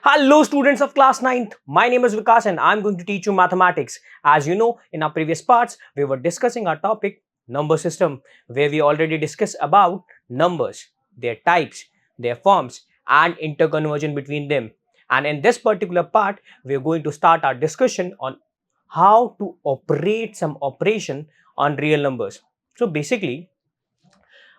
Hello students of class 9th. My name is Vikas and I'm going to teach you mathematics. As you know, in our previous parts, we were discussing our topic number system, where we already discussed about numbers, their types, their forms and interconversion between them. And in this particular part, we are going to start our discussion on how to operate some operation on real numbers. So basically,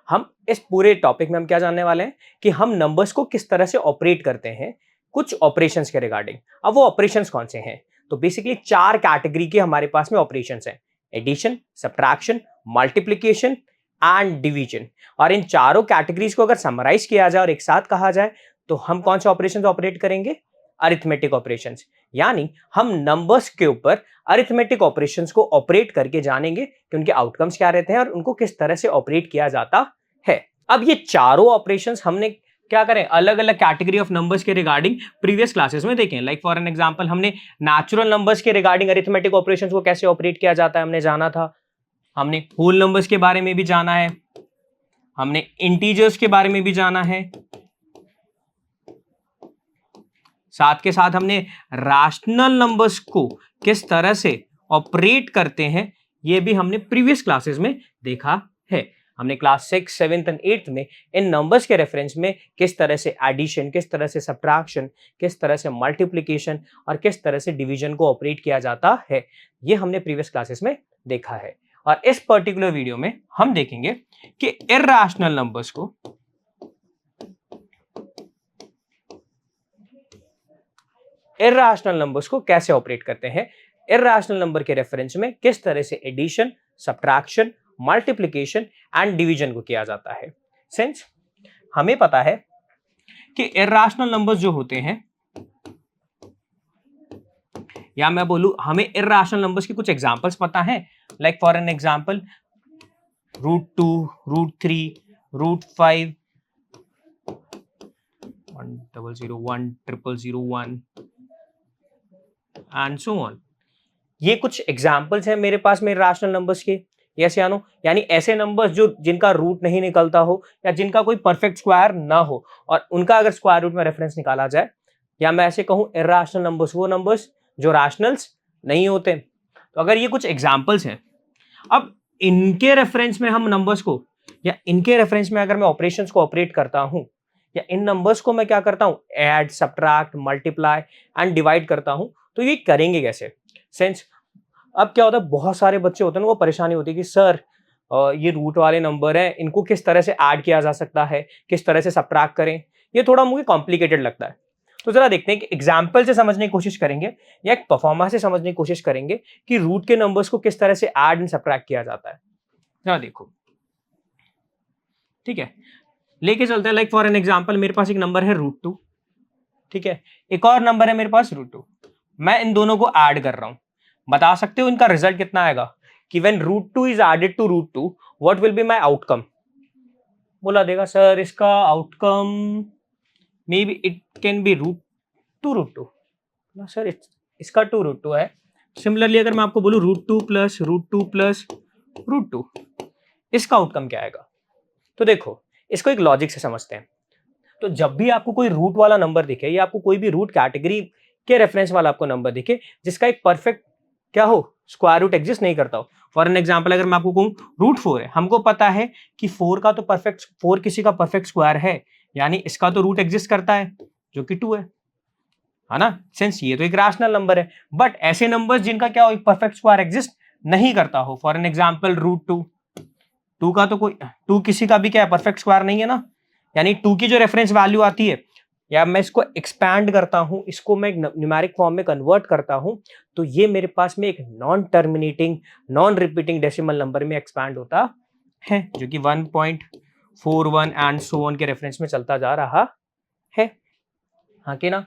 हम इस पूरे topic में हम क्या जानने वाले हैं कि हम नंबर्स को किस तरह से ऑपरेट करते हैं कुछ ऑपरेशंस के रिगार्डिंग। अब वो ऑपरेशंस कौन से हैं? तो बेसिकली चार कैटेगरी के हमारे पास में ऑपरेशंस हैं: addition, subtraction, multiplication and division. और इन चारों कैटेगरीज को अगर समराइज किया जाए और एक साथ कहा जाए तो हम कौन से ऑपरेशंस ऑपरेट करेंगे? Arithmetic operations. यानी हम नंबर्स के ऊपर अरिथमेटिक ऑपरेशंस को ऑपरेट करके जानेंगे कि उनके आउटकम्स क्या रहते हैं और उनको किस तरह से ऑपरेट किया जाता है। अब ये चारों ऑपरेशंस हमने क्या करें, अलग अलग कैटेगरी ऑफ नंबर्स के रिगार्डिंग प्रीवियस क्लासेस में देखें। लाइक फॉर एन एग्जांपल, हमने नेचुरल नंबर्स के रिगार्डिंग अरिथमेटिक ऑपरेशंस को कैसे ऑपरेट किया जाता है हमने जाना था। हमने होल नंबर्स के बारे में भी जाना है, हमने इंटीजर्स के बारे में भी जाना है, साथ के साथ हमने रैशनल नंबर्स को किस तरह से ऑपरेट करते हैं ये भी हमने प्रीवियस क्लासेस में देखा है। हमने क्लास 6, 7 एंड 8 में इन नंबर्स के रेफरेंस में किस तरह से एडिशन, किस तरह से सब्ट्रैक्शन, किस तरह से मल्टीप्लिकेशन और किस तरह से डिवीजन को ऑपरेट किया जाता है, ये हमने प्रीवियस क्लासेस में देखा है। और इस पर्टिकुलर वीडियो में हम देखेंगे कि इर्रेशनल नंबर्स को कैसे ऑपरेट करते हैं, इर्रेशनल नंबर के रेफरेंस में किस तरह से addition, subtraction, multiplication and division को किया जाता है। सिंस हमें पता है कि इर्रेशनल नंबर्स जो होते हैं, या मैं बोलूं हमें इर्रेशनल नंबर्स की कुछ एग्जांपल्स पता है। Like for an example, √2, √3, √5, 1001, 0001 and so on. ये कुछ एग्जांपल्स हैं मेरे पास में इर्रेशनल नंबर्स के। यस या नो? यानी ऐसे नंबर्स जो जिनका रूट नहीं निकलता हो या जिनका कोई परफेक्ट स्क्वायर ना हो और उनका अगर स्क्वायर रूट में रेफरेंस निकाला जाए, या मैं ऐसे कहूं इर्रेशनल नंबर्स वो नंबर्स जो रैशनल्स नहीं होते। तो अगर ये कुछ एग्जांपल्स हैं, अब इनके रेफरेंस में हम नंबर्स को, या इनके रेफरेंस में अगर मैं ऑपरेशंस को ऑपरेट करता हूं, या इन नंबर्स को मैं क्या करता हूं, add, subtract, multiply and divide करता हूं, तो ये करेंगे कैसे? सेंस अब क्या होता है, बहुत सारे बच्चे होते हैं वो परेशानी होती है कि सर ये रूट वाले नंबर हैं, इनको किस तरह से ऐड किया जा सकता है, किस तरह से सब्ट्रैक्ट करें, ये थोड़ा मुझे कॉम्प्लिकेटेड लगता है। तो जरा देखते हैं कि एग्जाम्पल से समझने की कोशिश करेंगे या एक परफॉर्मा से समझने की कोशिश करेंगे कि रूट के नंबर्स को किस तरह से ऐड एंड सब्ट्रैक्ट किया जाता है। जरा देखो, ठीक है, लेके चलते हैं। लाइक फॉर एन एग्जाम्पल, मेरे पास एक नंबर है √2, ठीक है, एक और नंबर है मेरे पास √2। मैं इन दोनों को ऐड कर रहा हूं, बता सकते हो इनका रिजल्ट कितना आएगा? कि when √2 is added to √2 what will be my outcome? बोला देगा सर इसका outcome may be it can be √2 ना सर, इसका 2√2 है। सिमिलरली अगर मैं आपको बोलूं √2 प्लस √2 प्लस √2, इसका आउटकम क्या आएगा? तो देखो, इसको एक लॉजिक से समझते हैं। तो जब भी आपको कोई रूट वाला नंबर दिखे या आपको कोई भी रूट कैटेगरी के रेफरेंस वाला आपको नंबर दिखे जिसका एक परफेक्ट क्या हो, स्क्वायर रूट एग्जिस्ट नहीं करता हो। फॉर एन एग्जांपल अगर मैं आपको कहूं √4 है, हमको पता है कि 4 का तो परफेक्ट, 4 किसी का परफेक्ट स्क्वायर है, यानी इसका तो रूट एग्जिस्ट करता है जो कि 2 है ना? सिंस ये तो एक रैशनल नंबर है। बट ऐसे नंबर्स जिनका क्या हो, एक परफेक्ट स्क्वायर एग्जिस्ट नहीं करता हो, फॉर एन एग्जांपल √2 का तो कोई 2 किसी का भी क्या है, परफेक्ट स्क्वायर नहीं है ना। यानी 2 की जो रेफरेंस वैल्यू आती है, या मैं इसको एक्सपैंड करता हूं, इसको मैं एक न्यूमेरिक फॉर्म में कन्वर्ट करता हूं, तो ये मेरे पास में एक non terminating, non repeating decimal number में एक्सपैंड होता है, जो कि 1.41 एंड सो ऑन के रेफरेंस में चलता जा रहा है। हाँ कि ना?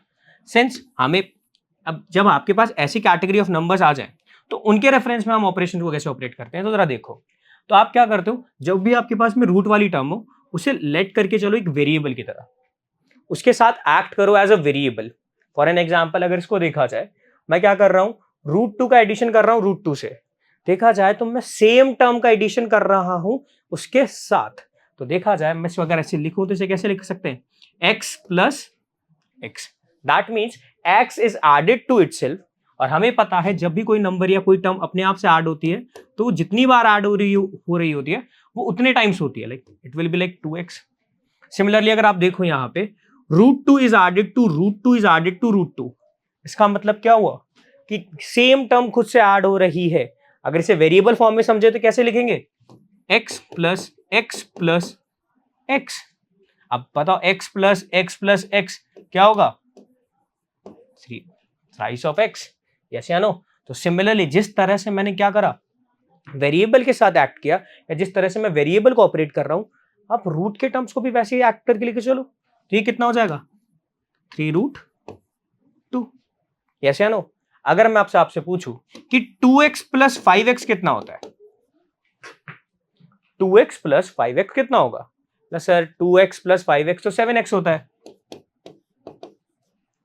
सिंस हमें अब जब आपके पास ऐसी कैटेगरी ऑफ नंबर्स आ जाए तो उनके रेफरेंस में हम ऑपरेशन को कैसे ऑपरेट करते हैं, तो जरा देखो। तो आप क्या करते हो, जब भी आपके पास में रूट वाली टर्म हो उसे लेट करके चलो एक वेरिएबल की तरह, उसके साथ एक्ट करो as a variable. For an example अगर इसको देखा जाए, मैं क्या कर रहा हूं, √2 का एडिशन कर रहा हूं √2 से। देखा जाए तो मैं सेम टर्म का एडिशन कर रहा हूं उसके साथ। तो देखा जाए मैं इसको अगर ऐसे लिखूं तो इसे कैसे लिख सकते हैं, x plus x। That means x is added to itself, और हमें पता है जब भी कोई नंबर या कोई टर्म अपने आप से ऐड होती है तो वो जितनी बार ऐड हो रही होती है वो उतने टाइम्स होती है, like it will be like 2x। Similarly अगर आप देखो यहाँ पे √2 is added to √2 is added to √2, इसका मतलब क्या हुआ कि सेम टर्म खुद से ऐड हो रही है। अगर इसे वेरिएबल फॉर्म में समझे तो कैसे लिखेंगे, x plus x plus x. अब बताओ x plus x plus x क्या होगा, 3 थ्राइस ऑफ x, यस या नो। तो सिमिलरली जिस तरह से मैंने क्या करा, वेरिएबल के साथ एक्ट किया, या जिस तरह से मैं वेरिएबल को ऑपरेट कर रहा हूं, आप रूट के टर्म्स को भी वैसे ही एक्ट करके लेके चलो। तो ये कितना हो जाएगा, 3√2, यस या नो। अगर मैं आपसे पूछूं कि 2x प्लस 5x कितना होता है, 2x प्लस 5x कितना होगा ना सर, 2x प्लस 5x तो 7x होता है,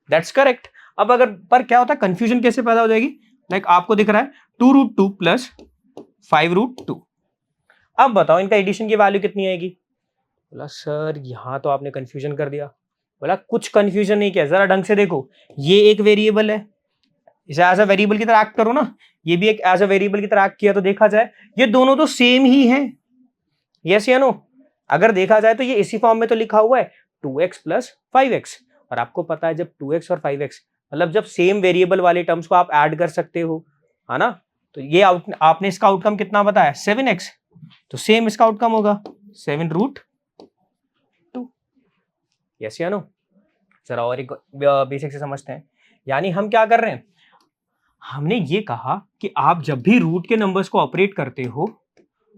दैट्स करेक्ट। अब अगर पर क्या होता है, कंफ्यूजन कैसे पैदा हो जाएगी, लाइक आपको दिख रहा है 2√2 प्लस 5√2, अब बताओ इनका एडिशन की वैल्यू कितनी आएगी। बोला सर यहां तो आपने कंफ्यूजन कर दिया। बोला कुछ कंफ्यूजन नहीं किया, जरा ढंग से देखो, ये एक वेरिएबल है, इसे एज अ वेरिएबल की तरह एक्ट करो ना, ये भी एक एज अ वेरिएबल की तरह एक्ट किया, तो देखा जाए ये दोनों तो सेम ही है, यस या नो। अगर देखा जाए तो ये इसी फॉर्म में तो लिखा हुआ है 2x प्लस 5x, और आपको पता है जब 2x और 5x मतलब जब सेम वेरिएबल वाले टर्म्स को आप ऐड कर सकते हो, है ना, तो ये आपने इसका आउटकम कितना बताया 7x, तो सेम इसका आउटकम होगा 7√2, यस या नो। जरा और एक बेसिक से समझते हैं, यानी हम क्या कर रहे हैं, हमने ये कहा कि आप जब भी रूट के नंबर्स को ऑपरेट करते हो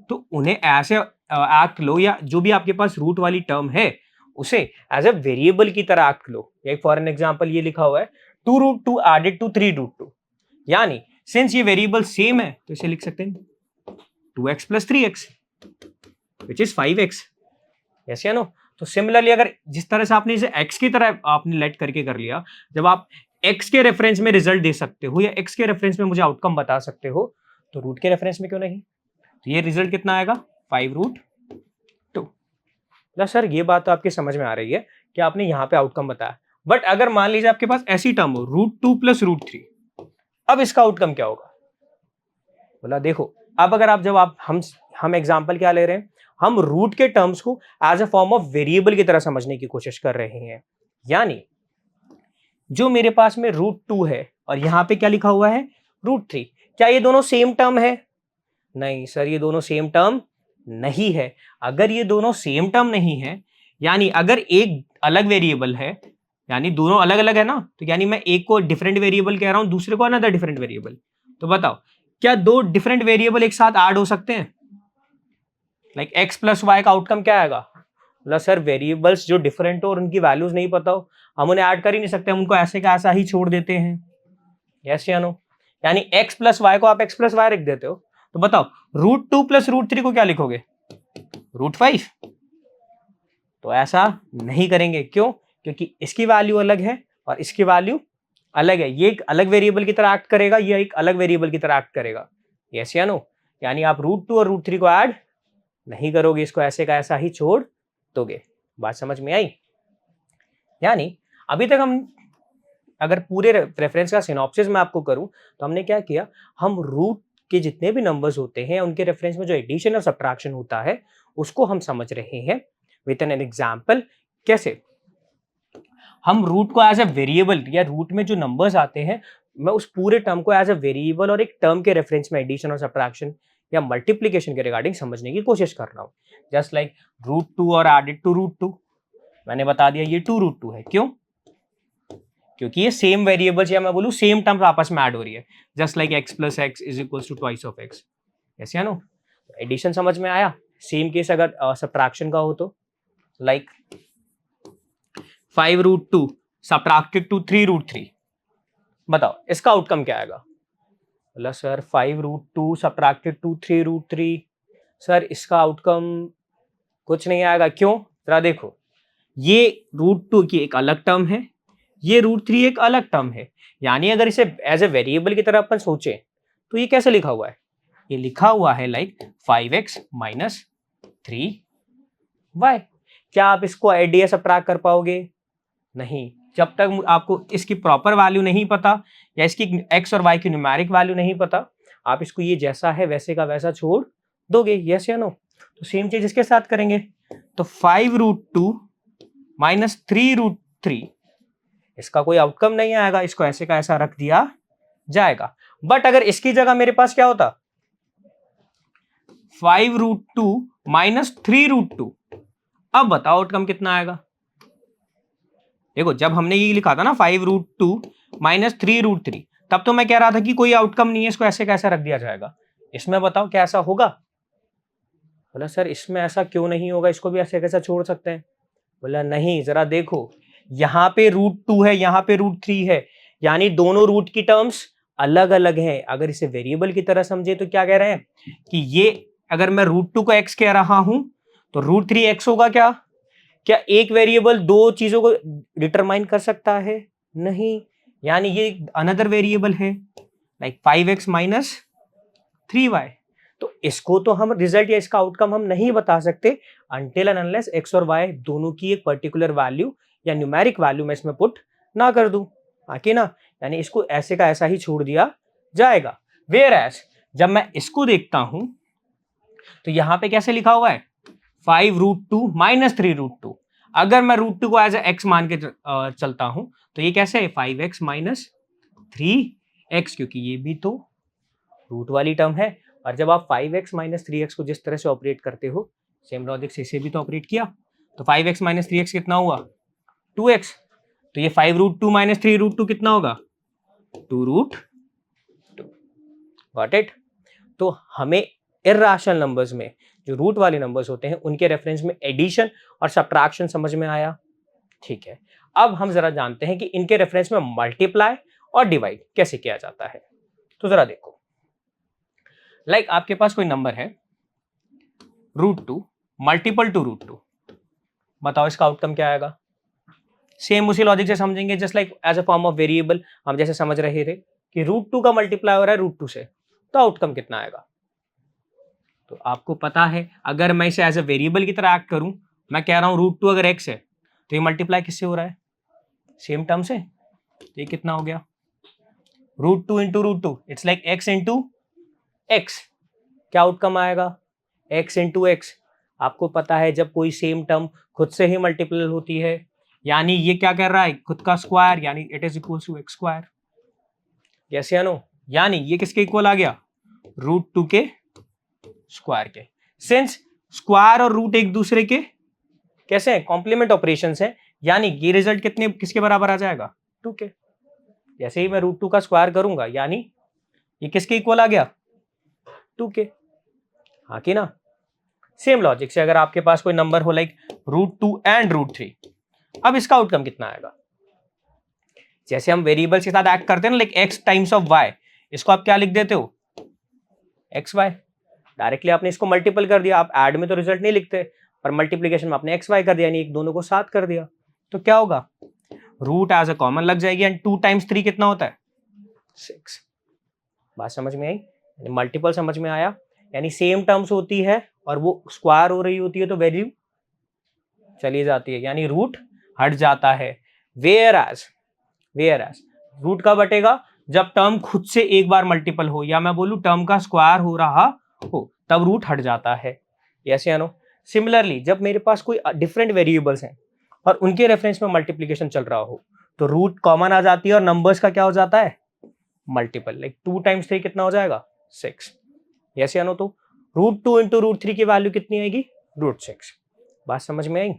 तो उन्हें ऐसे एक्ट लो, या जो भी आपके पास रूट वाली टर्म है उसे एज ए वेरिएबल की तरह एक्ट लो। एक फॉर एन एग्जांपल ये लिखा हुआ है 2√2 एडेड टू 3√2, यानी सिंस ये वेरिएबल सेम है तो इसे लिख सकते हैं 2x plus 3x which is 5x, yes या नो। तो सिमिलरली अगर जिस तरह से आपने इसे x की तरह आपने लेट करके कर लिया, जब आप x के रेफरेंस में रिजल्ट दे सकते हो या x के रेफरेंस में मुझे आउटकम बता सकते हो, तो रूट के रेफरेंस में क्यों नहीं। तो ये रिजल्ट कितना आएगा 5√2। सर ये बात तो आपकी समझ में आ रही है कि आपने यहाँ पे आउटकम बताया, बट अगर मान लीजिए आपके पास ऐसी टर्म हो √2 प्लस √3, अब इसका आउटकम क्या होगा। बोला देखो अब अगर आप जब आप हम एग्जांपल क्या ले रहे हैं, हम रूट के टर्म्स को as a form of variable की तरह समझने की कोशिश कर रहे हैं, यानी जो मेरे पास में √2 है और यहां पे क्या लिखा हुआ है √3, क्या ये दोनों सेम टर्म है, नहीं सर ये दोनों सेम टर्म नहीं है। अगर ये दोनों सेम टर्म नहीं है, यानी अगर एक अलग वेरिएबल है, यानी दोनों अलग अलग है ना, तो यानी मैं एक को डिफरेंट वेरिएबल कह रहा हूं, दूसरे को अनदर डिफरेंट वेरिएबल, तो बताओ क्या दो डिफरेंट वेरिएबल एक साथ ऐड हो सकते हैं, लाइक x प्लस वाई का आउटकम क्या आएगा। मतलब सर वेरिएबल्स जो डिफरेंट हो और उनकी वैल्यूज नहीं पता हो, हम उन्हें ऐड कर ही नहीं सकते, हम उनको ऐसे का ऐसा ही छोड़ देते हैं, यस या नो। यानी x प्लस वाई को आप x प्लस वाई रख देते हो, तो बताओ √2 प्लस √3 को क्या लिखोगे √5, तो ऐसा नहीं करेंगे, क्यों, क्योंकि इसकी वैल्यू अलग है और इसकी वैल्यू अलग है, ये एक अलग वेरिएबल की तरह एक्ट करेगा, ये एक अलग वेरिएबल की तरह एक्ट करेगा, यस या नो। यानी आप √2 और √3 को ऐड नहीं करोगे, इसको ऐसे का ऐसा ही छोड़ दोगे। बात समझ में आई। यानी अभी तक हम अगर पूरे रेफरेंस का सिनॉप्सिस मैं आपको करूं तो हमने क्या किया, हम रूट के जितने भी नंबर्स होते हैं उनके रेफरेंस में जो एडिशन और सब्ट्रैक्शन होता है उसको हम समझ रहे हैं विद एन एग्जांपल। कैसे हम रूट को एज अ वेरिएबल या रूट में जो नंबर्स आते हैं मैं उस पूरे टर्म को एज अ वेरिएबल और एक टर्म के रेफरेंस में एडिशन और सब्ट्रैक्शन या मल्टीप्लिकेशन के रिगार्डिंग समझने की कोशिश कर रहा हूं। जस्ट लाइक √2 और एडेड टू √2, मैंने बता दिया ये 2√2 है, क्यों, क्योंकि ये सेम वेरिएबल्स या मैं बोलूं सेम टर्म्स आपस में ऐड हो रही है, just like x plus x is equals to twice of x, yes या नो। एडिशन समझ में आया। सेम केस अगर सब्ट्रैक्शन का हो तो लाइक 5√2 सब्ट्रैक्टेड टू 3√3, बताओ इसका आउटकम क्या आएगा। बोला सर 5√2 सब्ट्रैक्टेड टू 3√3, सर इसका आउटकम कुछ नहीं आएगा, क्यों, जरा देखो ये √2 की एक अलग टर्म है, ये √3 एक अलग टर्म है, यानी अगर इसे एज ए वेरिएबल की तरह अपन सोचे तो ये कैसे लिखा हुआ है, ये लिखा हुआ है लाइक 5x माइनस 3y। क्या आप इसको ऐड या सब्ट्रैक्ट कर पाओगे, नहीं, जब तक आपको इसकी प्रॉपर वैल्यू नहीं पता या इसकी एक्स और वाई की न्यूमेरिक वैल्यू नहीं पता, आप इसको ये जैसा है वैसे का वैसा छोड़ दोगे। यस या नो? तो सेम चीज इसके साथ करेंगे। तो 5√2 माइनस 3√3, इसका कोई आउटकम नहीं आएगा, इसको ऐसे का ऐसा रख दिया जाएगा। बट अगर इसकी जगह मेरे पास क्या होता, 5√2 माइनस 3√2, अब बताओ आउटकम कितना आएगा। देखो जब हमने ये लिखा था ना 5√2 माइनस 3√3, तब तो मैं कह रहा था कि कोई आउटकम नहीं है, इसको ऐसे कैसा रख दिया जाएगा। इसमें बताओ क्या ऐसा होगा? बोला सर इसमें ऐसा क्यों नहीं होगा, इसको भी ऐसे कैसा छोड़ सकते हैं। बोला नहीं, जरा देखो, यहाँ पे √2 है, यहाँ पे √3 है, यानी दोनों रूट की टर्म्स अलग अलग हैं। अगर इसे वेरिएबल की तरह समझे तो क्या कह रहे हैं कि ये अगर मैं √2 को x कह रहा हूं तो √3 x होगा। क्या एक वेरिएबल दो चीजों को डिटरमाइन कर सकता है? नहीं, यानी ये अनदर वेरिएबल है, लाइक 5x माइनस 3y। तो इसको तो हम रिजल्ट या इसका आउटकम हम नहीं बता सकते अनटिल एंड अनलेस x और y दोनों की एक पर्टिकुलर वैल्यू या न्यूमेरिक वैल्यू मैं इसमें पुट ना कर दूं, आके ना, यानी इसको ऐसे का ऐसा ही छोड़ दिया जाएगा। वेयर एज जब मैं इसको देखता हूं तो यहां पे कैसे लिखा हुआ है 5√2 माइनस 3√2। अगर मैं √2 को एज एक्स मान के चलता हूं तो ये कैसे है 5x माइनस 3x, क्योंकि ये भी तो रूट वाली टर्म है। और जब आप 5x माइनस 3x को जिस तरह से ऑपरेट करते हो, सेम लॉजिक से इसे भी तो ऑपरेट किया। तो 5x माइनस 3x कितना हुआ 2x। तो ये 5√2 माइनस 3√2 कितना होगा 2√2। Got it? तो हमें इर्रेशनल नंबर्स में जो रूट वाले नंबर्स होते हैं उनके रेफरेंस में एडिशन और सब्ट्रैक्शन समझ में आया। ठीक है, अब हम जरा जानते हैं कि इनके रेफरेंस में मल्टीप्लाई और डिवाइड कैसे किया जाता है। तो जरा देखो, लाइक आपके पास कोई नंबर है √2 मल्टीपल टू √2, बताओ इसका आउटकम क्या आएगा। सेम उसी लॉजिक से समझेंगे, just like as a form of variable हम जैसे समझ रहे थे कि √2 का मल्टीप्लाई हो रहा है √2 से, तो आउटकम कितना आएगा। तो आपको पता है अगर मैं इसे एज अ वेरिएबल की तरह एक्ट करूं, मैं कह रहा हूं √2 अगर x है तो ये मल्टीप्लाई किससे हो रहा है सेम टर्म से। तो ये कितना हो गया √2 into √2, it's like x into x. क्या आउटकम आएगा x इंटू एक्स। आपको पता है जब कोई सेम टर्म खुद से ही मल्टीपल होती है, यानी ये क्या कर रहा है खुद का स्क्वायर, यानी it is equal to x square. Yes या नो? यानी ये किसके इक्वल आ गया √2 के स्क्वायर के। सिंस स्क्वायर और रूट एक दूसरे के कैसे हैं कॉम्प्लीमेंट ऑपरेशंस हैं, यानी ये रिजल्ट कितने किसके बराबर आ जाएगा 2 के। जैसे ही मैं √2 का स्क्वायर करूंगा यानी ये किसके इक्वल आ गया 2 के। हाँ कि ना? सेम लॉजिक से अगर आपके पास कोई नंबर हो लाइक √2 एंड √3, अब इसका आउटकम कितना आएगा। जैसे हम वेरिएबल्स के साथ एक्ट करते हैं ना, like x times of y, इसको आप क्या लिख देते हो xy। डायरेक्टली आपने इसको मल्टीपल कर दिया, आप ऐड में तो रिजल्ट नहीं लिखते, पर मल्टीप्लिकेशन में आपने xy कर दिया, यानी एक दोनों को साथ कर दिया। तो क्या होगा रूट एज अ कॉमन लग जाएगी, एंड 2 टाइम्स 3 कितना होता है 6। बात समझ में आई? मल्टीपल समझ में आया, यानी सेम टर्म्स होती है और वो स्क्वायर हो रही होती है तो वैल्यू चली जाती है, यानी रूट हट जाता है। वेयर एज रूट कब हटेगा जब टर्म खुद से एक बार मल्टीपल हो, या मैं बोलूं टर्म का स्क्वायर हो रहा हो, तब रूट हट जाता है। यस या नो? सिमिलरली जब मेरे पास कोई डिफरेंट वेरिएबल्स हैं और उनके रेफरेंस में मल्टीप्लिकेशन चल रहा हो तो रूट कॉमन आ जाती है और नंबर्स का क्या हो जाता है मल्टीपल, लाइक 2 टाइम्स 3 कितना हो जाएगा 6। यस या नो? तो √2 इंटू √3 की वैल्यू कितनी आएगी √6। बात समझ में आई?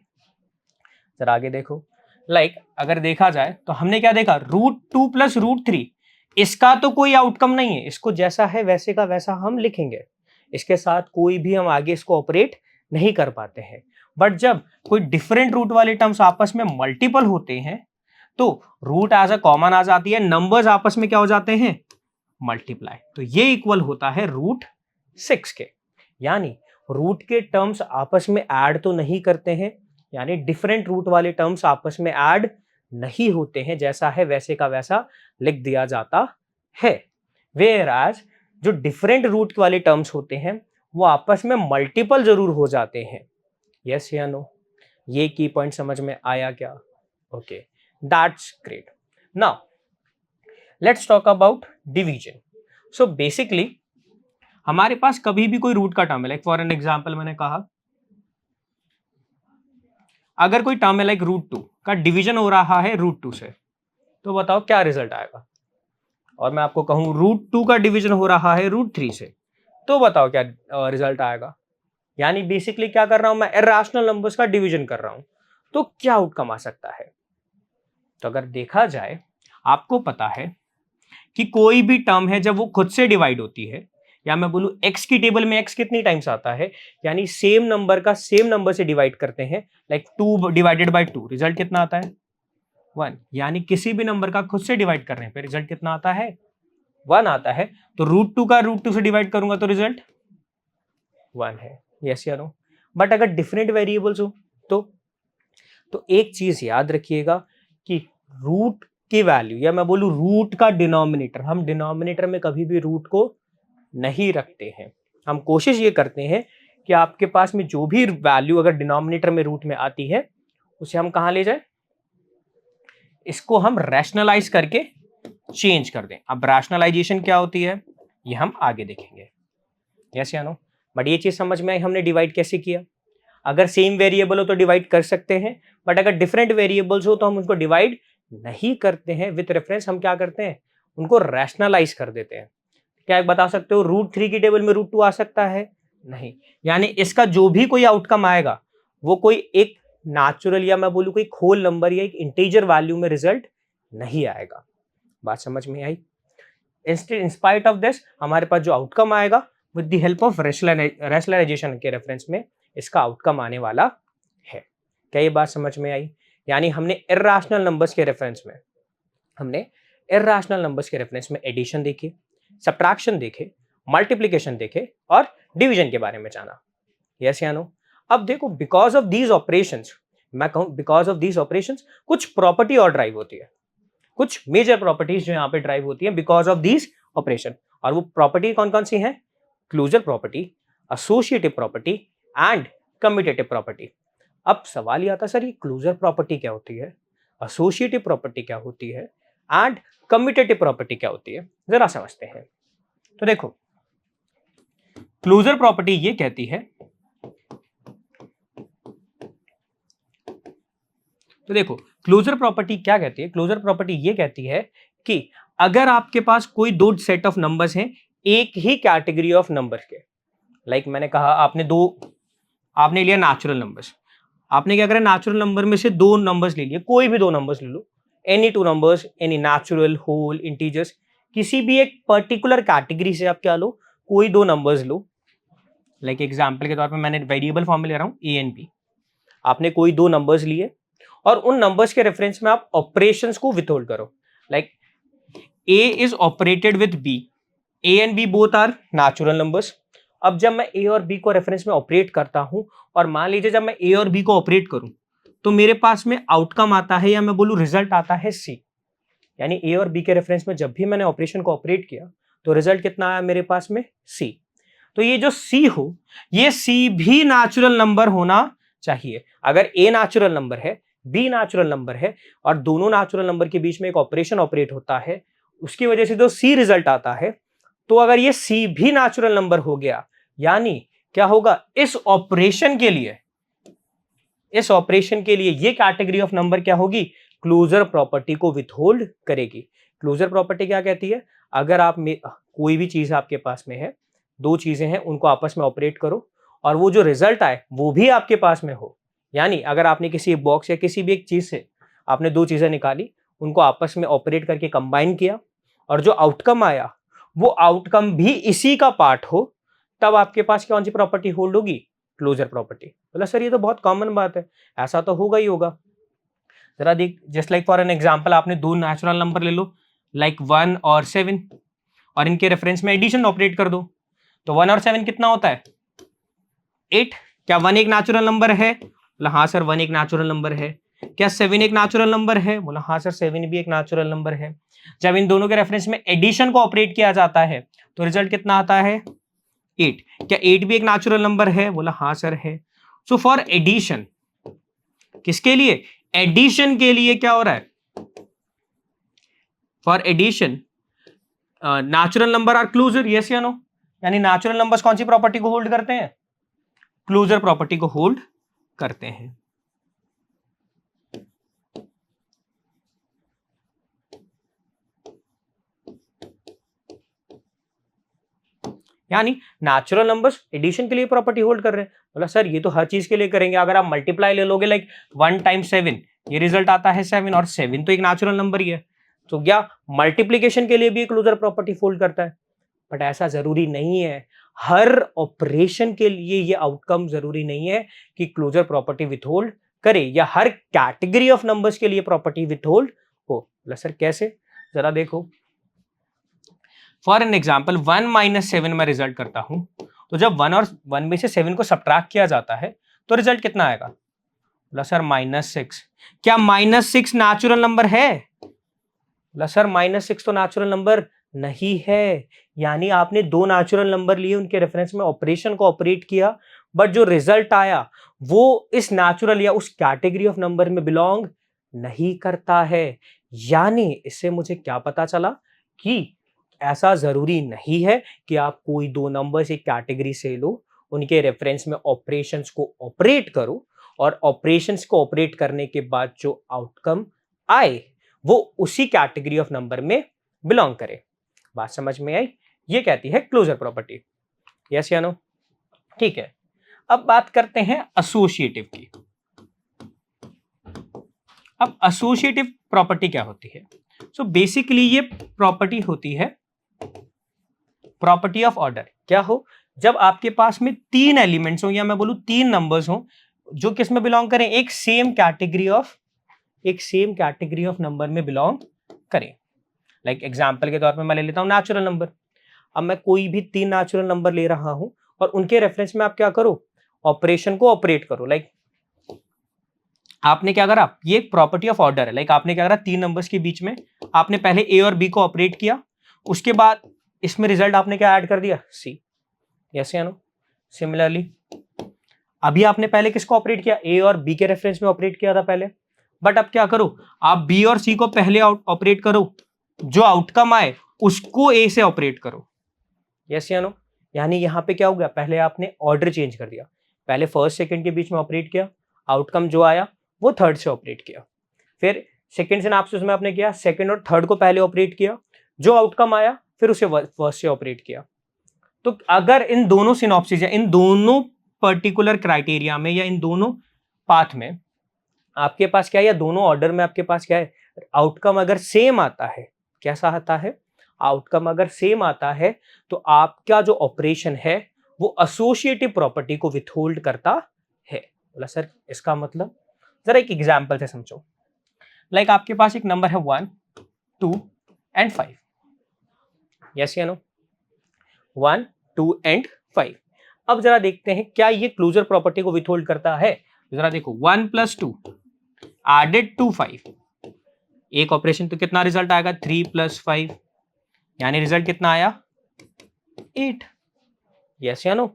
जरा आगे देखो, लाइक अगर देखा जाए तो हमने क्या देखा √2 प्लस √3, इसका तो कोई आउटकम नहीं है, इसको जैसा है वैसे का वैसा हम लिखेंगे, इसके साथ कोई भी हम आगे इसको ऑपरेट नहीं कर पाते हैं। बट जब कोई डिफरेंट रूट वाले टर्म्स आपस में मल्टीपल होते हैं तो रूट एज अ कॉमन आ जाती है, नंबर्स आपस में क्या हो जाते हैं मल्टीप्लाई, तो ये इक्वल होता है √6 के। यानी रूट के टर्म्स आपस में ऐड तो नहीं करते हैं, यानी डिफरेंट रूट वाले टर्म्स आपस में ऐड नहीं होते हैं, जैसा है वैसे का वैसा लिख दिया जाता है। वेयर एज जो डिफरेंट रूट वाले टर्म्स होते हैं वो आपस में मल्टीपल जरूर हो जाते हैं। यस या नो? ये की पॉइंट समझ में आया क्या? Okay, that's great. Now let's talk about division. So basically हमारे पास कभी भी कोई रूट का टर्म है, लाइक फॉर एन एग्जाम्पल मैंने कहा अगर कोई टर्म है लाइक √2 का डिवीजन हो रहा है √2 से, तो बताओ क्या रिजल्ट आएगा. और मैं आपको कहूं √2 का डिवीजन हो रहा है √3 से, तो बताओ क्या रिजल्ट आएगा. यानी बेसिकली क्या कर रहा हूं मैं, इरैशनल नंबर्स का डिवीजन कर रहा हूं, तो क्या आउटकम आ सकता है. तो अगर देखा जाए, आपको पता है कि कोई भी टर्म है जब वो खुद से डिवाइड होती है, या मैं बोलूं x की टेबल में x कितनी टाइम्स आता है, यानी सेम नंबर का सेम नंबर से डिवाइड करते हैं, लाइक 2 डिवाइडेड बाय 2, रिजल्ट कितना आता है 1. यानी किसी भी नंबर का खुद से डिवाइड करने पे रिजल्ट कितना आता है 1 आता है. तो √2 का √2 से डिवाइड करूंगा तो रिजल्ट 1 है. यस या नो. बट अगर डिफरेंट वेरिएबल्स हो तो एक चीज याद रखिएगा कि रूट की वैल्यू, या मैं बोलूं रूट का डिनोमिनेटर, हम डिनोमिनेटर में कभी भी रूट को नहीं रखते हैं. हम कोशिश ये करते हैं कि आपके पास में जो भी वैल्यू अगर डिनोमिनेटर में रूट में आती है, उसे हम कहां ले जाए, इसको हम रैशनलाइज करके चेंज कर दें. अब रैशनलाइजेशन क्या होती है ये हम आगे देखेंगे. यस या नो. बट ये चीज समझ में आई हमने डिवाइड कैसे किया. अगर सेम वेरिएबल हो तो डिवाइड कर सकते हैं, बट अगर डिफरेंट वेरिएबल्स हो तो हम उनको डिवाइड नहीं करते हैं. विथ रेफरेंस हम क्या करते हैं, उनको रैशनलाइज कर देते हैं. क्या बता सकते हो √3 की टेबल में √2 आ सकता है? नहीं. यानी इसका जो भी कोई आउटकम आएगा वो कोई एक नेचुरल, या मैं बोलूं कोई होल नंबर या एक इंटीजर वैल्यू में रिजल्ट नहीं आएगा. बात समझ में आई. इन स्पाइट ऑफ दिस हमारे पास जो आउटकम आएगा with the help of rationalization के रेफरेंस में इसका आउटकम आने वाला है. क्या ये बात समझ में आई. यानी हमने इरैशनल नंबर्स के रेफरेंस में एडिशन देखी, सब्ट्रैक्शन देखे, मल्टीप्लिकेशन देखे और डिवीजन के बारे में जाना. यस या नो. अब देखो बिकॉज ऑफ दीज ऑपरेशंस, मैं कहूं बिकॉज ऑफ दीज ऑपरेशंस कुछ प्रॉपर्टी और ड्राइव होती है, कुछ मेजर प्रॉपर्टीज जो यहां पे ड्राइव होती है बिकॉज ऑफ दीज ऑपरेशन. और वो प्रॉपर्टी कौन कौन सी हैं, closure property, associative property and commutative property. अब सवाल ये आता है सर ये क्लोजर प्रॉपर्टी क्या होती है, एसोसिएटिव प्रॉपर्टी क्या होती है एंड कम्यूटेटिव प्रॉपर्टी क्या होती है, जरा समझते हैं. तो देखो क्लोजर प्रॉपर्टी ये कहती है, तो देखो क्लोजर प्रॉपर्टी क्या कहती है, क्लोजर प्रॉपर्टी ये कहती है कि अगर आपके पास कोई दो सेट ऑफ नंबर्स हैं एक ही कैटेगरी ऑफ नंबर्स के, लाइक मैंने कहा आपने लिया नेचुरल नंबर्स, आपने क्या करा नेचुरल नंबर में से दो नंबर्स ले लिए, कोई भी दो नंबर्स ले लो, any two numbers, any natural, whole, integers, किसी भी एक पर्टिकुलर कैटेगरी से आप क्या लो, कोई दो नंबर्स लो. लाइक एग्जांपल के तौर पे मैंने वेरिएबल फॉर्म में ले रहा हूं ए एंड बी. आपने कोई दो नंबर्स लिए और उन नंबर्स के रेफरेंस में आप ऑपरेशंस को विथहोल्ड करो. Like A is operated with B, A and B both are natural numbers. अब जब मैं ए और बी को रेफरेंस में ऑपरेट करता हूं, और मान लीजिए जब मैं ए और बी को ऑपरेट करूं तो मेरे पास में आउटकम आता है, या मैं बोलूं रिजल्ट आता है सी. यानी ए और बी के रेफरेंस में जब भी मैंने ऑपरेशन को ऑपरेट किया तो रिजल्ट कितना आया मेरे पास में सी. तो ये जो सी हो, ये सी भी नेचुरल नंबर होना चाहिए. अगर ए नेचुरल नंबर है, बी नेचुरल नंबर है और दोनों नेचुरल नंबर के बीच में एक ऑपरेशन ऑपरेट होता है, उसकी वजह से जो सी रिजल्ट आता है, तो अगर ये सी भी नेचुरल नंबर हो गया, यानी क्या होगा, इस ऑपरेशन के लिए ये कैटेगरी ऑफ नंबर क्या होगी, क्लोजर प्रॉपर्टी को विथहोल्ड करेगी. क्लोजर प्रॉपर्टी क्या कहती है, अगर आप में कोई भी चीज आपके पास में है, दो चीजें हैं, उनको आपस में ऑपरेट करो और वो जो रिजल्ट आए वो भी आपके पास में हो. यानी अगर आपने किसी बॉक्स या किसी भी एक चीज से आपने दो चीजें निकाली, उनको आपस में ऑपरेट करके कंबाइन किया और जो आउटकम आया वो आउटकम भी इसी का पार्ट हो, तब आपके पास कौन सी प्रॉपर्टी होल्ड होगी, क्लोजर प्रॉपर्टी. बोला सर ये तो बहुत कॉमन बात है, ऐसा तो होगा ही होगा. जरा देख, just like for an example आपने दो नेचुरल नंबर ले लो, लाइक 1 और 7, और इनके रेफरेंस में एडिशन ऑपरेट कर दो. तो 1 और 7 कितना होता है 8. क्या 1 एक नेचुरल नंबर है, बोला हाँ सर 1 एक नेचुरल नंबर है. क्या 7 एक नेचुरल नंबर है, बोला हाँ सर 7 भी एक नेचुरल नंबर है. जब इन दोनों के रेफरेंस में एडिशन को ऑपरेट किया जाता है तो रिजल्ट कितना आता है 8. क्या 8 भी एक नेचुरल नंबर है, बोला हाँ सर है. सो फॉर एडिशन, किसके लिए, एडिशन के लिए क्या हो रहा है, for addition natural number are closure, yes या नो? यानी नेचुरल नंबर्स कौन सी प्रॉपर्टी को होल्ड करते हैं? क्लोजर प्रॉपर्टी को होल्ड करते हैं। यानी नेचुरल नंबर्स एडिशन के लिए प्रॉपर्टी होल्ड कर रहे हैं। बोला सर ये तो हर चीज के लिए करेंगे, अगर आप मल्टीप्लाई ले लोगे लाइक 1 टाइम्स 7, ये रिजल्ट आता है 7, और 7 तो एक नेचुरल नंबर ही है, तो क्या मल्टीप्लीकेशन के लिए भी क्लोजर प्रॉपर्टी होल्ड करता है? बट ऐसा जरूरी नहीं है, हर ऑपरेशन के लिए ये आउटकम जरूरी नहीं है कि क्लोजर प्रॉपर्टी विथहोल्ड करे, या हर कैटेगरी ऑफ नंबर्स के लिए प्रॉपर्टी विथहोल्ड हो। बोला सर कैसे, जरा देखो। फॉर एन एग्जाम्पल 1 माइनस 7 में रिजल्ट करता हूं, तो जब 1 और 1 में से 7 को सब्ट्रैक्ट किया जाता है तो रिजल्ट कितना आएगा? बोला सर -6। क्या -6 नेचुरल नंबर है? बोला सर -6 तो नेचुरल नंबर नहीं है। यानी आपने दो नेचुरल नंबर लिए, उनके रेफरेंस में ऑपरेशन को ऑपरेट किया, बट जो रिजल्ट आया वो इस नेचुरल या उस कैटेगरी ऑफ नंबर में बिलोंग नहीं करता है। यानी इससे मुझे क्या पता चला कि ऐसा जरूरी नहीं है कि आप कोई दो नंबर्स एक कैटेगरी से लो, उनके रेफरेंस में ऑपरेशंस को ऑपरेट करो, और ऑपरेशंस को ऑपरेट करने के बाद जो आउटकम आए वो उसी कैटेगरी ऑफ नंबर में बिलोंग करे। बात समझ में आई? ये कहती है क्लोजर प्रॉपर्टी, यस या नो? ठीक है, अब बात करते हैं एसोसिएटिव की। अब एसोसिएटिव प्रॉपर्टी क्या होती है? सो बेसिकली ये प्रॉपर्टी होती है प्रॉपर्टी ऑफ ऑर्डर। क्या हो? जब आपके पास में तीन एलिमेंट्स हो, या मैं बोलूं तीन नंबर्स हो, जो किस में बिलोंग करें? एक सेम कैटेगरी ऑफ नंबर में बिलोंग करें। लाइक एग्जांपल के तौर पे मैं ले लेता हूं नेचुरल नंबर। अब मैं कोई भी तीन नेचुरल नंबर ले रहा हूं और उनके रेफरेंस में आप क्या करो? ऑपरेशन को ऑपरेट करो। लाइक आपने क्या करा? ये एक प्रॉपर्टी ऑफ ऑर्डर है। लाइक आपने क्या करा? तीन नंबर्स के बीच में आपने पहले ए और बी को ऑपरेट किया, उसके बाद इसमें रिजल्ट आपने क्या ऐड कर दिया? सी, यस या नो? सिमिलरली अभी आपने पहले किसको ऑपरेट किया? ए और बी के रेफरेंस में ऑपरेट किया था पहले, बट अब क्या करो? आप बी और सी को पहले ऑपरेट करो, जो आउटकम आए उसको ए से ऑपरेट करो, यस या नो? यानी यहां पे क्या हो गया? पहले आपने ऑर्डर चेंज कर दिया, पहले फर्स्ट सेकंड के बीच में ऑपरेट किया, आउटकम जो आया वो थर्ड से ऑपरेट किया, फिर सेकंड सिनैप्सिस में आपने किया, सेकंड और थर्ड को पहले ऑपरेट किया, जो आउटकम आया फिर उसे फर्स्ट से ऑपरेट किया। तो अगर इन दोनों सिनॉप्सिस या इन दोनों पर्टिकुलर क्राइटेरिया में या इन दोनों पाथ में आपके पास क्या है, या दोनों ऑर्डर में आपके पास क्या है, आउटकम अगर सेम आता है, कैसा आता है? आउटकम अगर सेम आता है तो आपका जो ऑपरेशन है वो एसोसिएटिव प्रॉपर्टी को विथहोल्ड करता है। बोला सर इसका मतलब? जरा एक एग्जांपल से समझो। लाइक आपके पास एक नंबर है 1, 2 एंड 5, यस या नो? 1, 2 एंड 5। अब जरा देखते हैं क्या ये क्लोजर प्रॉपर्टी को विथहोल्ड करता है। जरा देखो, 1 + 2 एडेड टू 5, एक ऑपरेशन तो कितना रिजल्ट आएगा? 3 + 5, यानी रिजल्ट कितना आया? 8, यस या नो?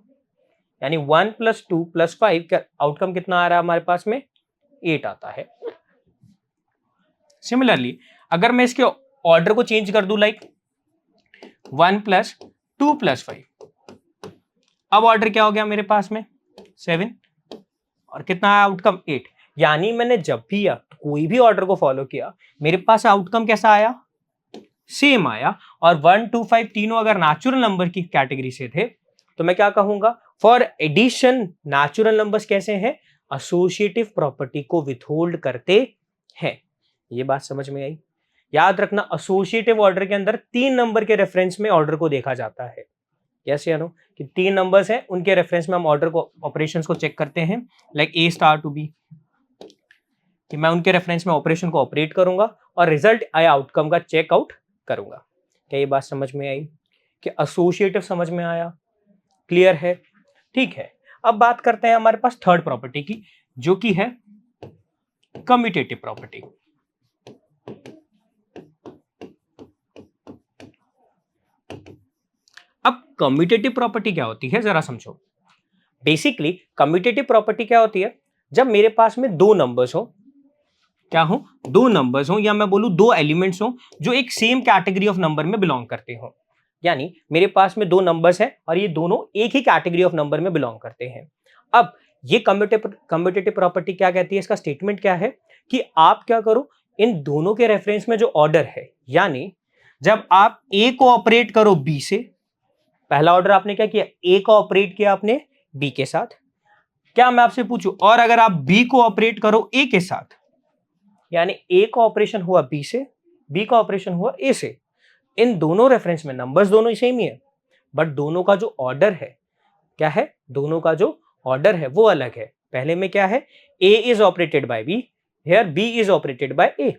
यानी 1 + 2 + 5 का आउटकम कितना आ रहा है हमारे पास में? 8 आता है। सिमिलरली अगर मैं इसके ऑर्डर को चेंज कर दूं, लाइक 1 + 2 + 5, अब ऑर्डर क्या हो गया मेरे पास में? 7, और कितना आया आउटकम? 8। यानी मैंने जब भी कोई भी ऑर्डर को फॉलो किया, मेरे पास आउटकम कैसा आया? सेम आया। और 1, 2, 5 तीनों अगर नेचुरल नंबर की कैटेगरी से थे तो मैं क्या कहूंगा? फॉर एडिशन नेचुरल नंबर्स कैसे हैं? एसोसिएटिव प्रॉपर्टी को विथहोल्ड करते हैं। ये बात समझ में आई? याद रखना, एसोसिएटिव ऑर्डर के अंदर तीन नंबर के रेफरेंस में ऑर्डर को देखा जाता है, यस या नो? कि तीन नंबर्स हैं, उनके रेफरेंस में हम ऑर्डर को, ऑपरेशंस को चेक करते हैं। लाइक A * to B, कि मैं उनके रेफरेंस में ऑपरेशन को ऑपरेट करूंगा और रिजल्ट आया आउटकम का चेकआउट करूंगा। क्या ये बात समझ में आई? कि एसोसिएटिव समझ में आया? क्लियर है? ठीक है, अब बात करते हैं हमारे पास थर्ड प्रॉपर्टी की, जो कि है कम्यूटेटिव प्रॉपर्टी। अब कम्यूटेटिव प्रॉपर्टी क्या होती है जरा समझो। बेसिकली कम्यूटेटिव प्रॉपर्टी क्या होती है? जब मेरे पास में दो नंबर्स हो, क्या हो, दो नंबर्स हो, या मैं बोलूं दो एलिमेंट्स हो जो एक सेम कैटेगरी ऑफ नंबर में बिलोंग करते हो। यानी मेरे पास में दो नंबर्स है और ये दोनों एक ही कैटेगरी ऑफ नंबर में बिलोंग करते हैं। अब ये कम्यूटेटिव प्रॉपर्टी क्या कहती है, इसका स्टेटमेंट क्या है कि आप क्या करो, इन दोनों के रेफरेंस में जो ऑर्डर है, यानी जब आप ए को ऑपरेट करो बी से, पहला ऑर्डर आपने क्या किया, ए को ऑपरेट किया आपने बी के साथ, क्या मैं आपसे पूछूं, और अगर आप बी को ऑपरेट करो ए के साथ, यानी ए का ऑपरेशन हुआ बी से, बी का ऑपरेशन हुआ ए से, इन दोनों रेफरेंस में नंबर्स दोनों सेम ही है, बट दोनों का जो ऑर्डर है, क्या है, दोनों का जो ऑर्डर है वो अलग है। पहले में क्या है, A is operated by B, here B is operated by A.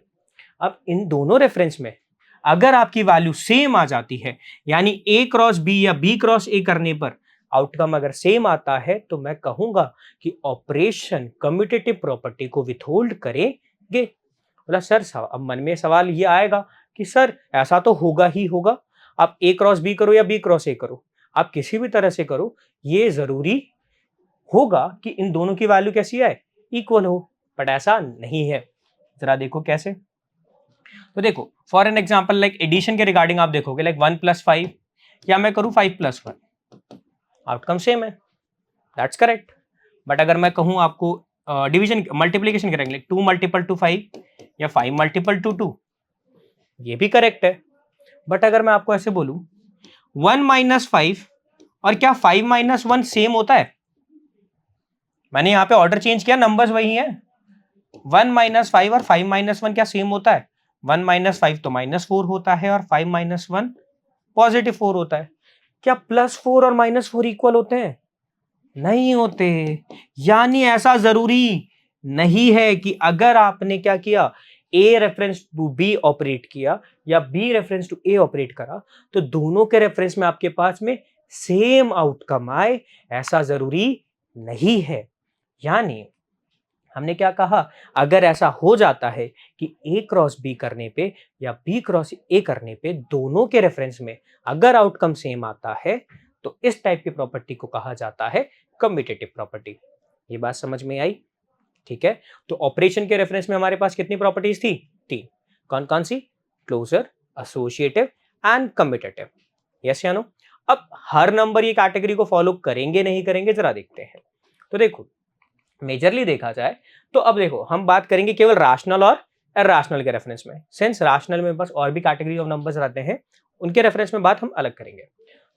अब इन दोनों रेफरेंस में अगर आपकी वैल्यू सेम आ जाती है, यानी ए क्रॉस बी या बी क्रॉस ए करने पर आउटकम अगर सेम आता है, तो मैं कहूंगा कि ऑपरेशन कम्यूटेटिव प्रॉपर्टी को विथहोल्ड करेंगे। बोला सर, अब मन में सवाल ये आएगा कि सर ऐसा तो होगा ही होगा, आप ए क्रॉस बी करो या बी क्रॉस ए करो, आप किसी भी तरह से करो, ये जरूरी होगा कि इन दोनों की वैल्यू कैसी आए, इक्वल हो, बट ऐसा नहीं है। जरा देखो कैसे। तो देखो for an example like addition के रिगार्डिंग आप देखोगे, लाइक 1+5 या मैं करूं 5+1, आउटकम सेम है, दैट्स करेक्ट। बट अगर मैं कहूं आपको डिवीजन मल्टीप्लीकेशन करेंगे, 2 मल्टीपल टू 5 या 5 मल्टीपल टू 2, ये भी करेक्ट है। बट अगर मैं आपको ऐसे बोलूं 1-5 और क्या 5-1 सेम होता है, मैंने यहां पे ऑर्डर चेंज किया, नंबर्स वही हैं, 1-5 और 5-1 क्या सेम होता है, 1-5 तो -4 होता है और 5-1 +4 होता है। क्या +4 और -4 इक्वल होते हैं, नहीं होते। यानी ऐसा जरूरी नहीं है कि अगर आपने क्या किया, A reference to B operate किया या B reference to A operate करा, तो दोनों के रेफरेंस में आपके पास में सेम आउटकम आए, ऐसा जरूरी नहीं है। यानी हमने क्या कहा, अगर ऐसा हो जाता है कि ए क्रॉस बी करने पे या बी क्रॉस ए करने पे दोनों के रेफरेंस में अगर आउटकम सेम आता है, तो इस टाइप की प्रॉपर्टी को कहा जाता है कम्यूटेटिव प्रॉपर्टी। ये बात समझ में आई, ठीक है। तो ऑपरेशन के रेफरेंस में हमारे पास कितनी प्रॉपर्टीज थी, 3। कौन कौन सी, closure, associative and commutative, yes या नो। अब हर नंबर ये कैटेगरी को फॉलो करेंगे नहीं करेंगे, जरा देखते हैं। तो देखो मेजरली देखा जाए तो अब देखो हम बात करेंगे केवल रैशनल और इरैशनल के रेफरेंस में, सिंस रैशनल में बस और भी कैटेगरी ऑफ नंबर्स रहते हैं, उनके रेफरेंस में बात हम अलग करेंगे।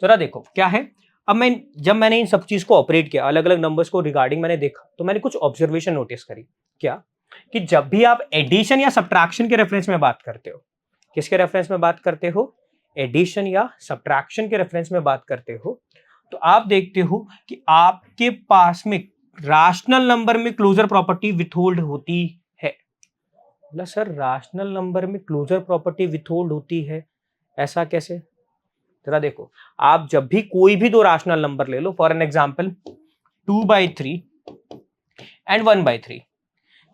जरा देखो क्या है, अब जब मैंने इन सब चीज को ऑपरेट किया, अलग अलग नंबर्स को रिगार्डिंग मैंने देखा, तो मैंने कुछ ऑब्जर्वेशन नोटिस करी। क्या, कि जब भी आप एडिशन या सब्ट्रैक्शन के रेफरेंस में बात करते हो, किसके रेफरेंस में बात करते हो, एडिशन या सब्ट्रैक्शन के रेफरेंस में बात करते हो, तो आप देखते हो कि आपके पास में रैशनल नंबर में क्लोजर प्रॉपर्टी विथहोल्ड होती है। बोला सर रैशनल नंबर में क्लोजर प्रॉपर्टी विथहोल्ड होती है, ऐसा कैसे। जरा देखो, आप जब भी कोई भी दो रैशनल नंबर ले लो, फॉर एन एग्जांपल 2/3 एंड 1/3,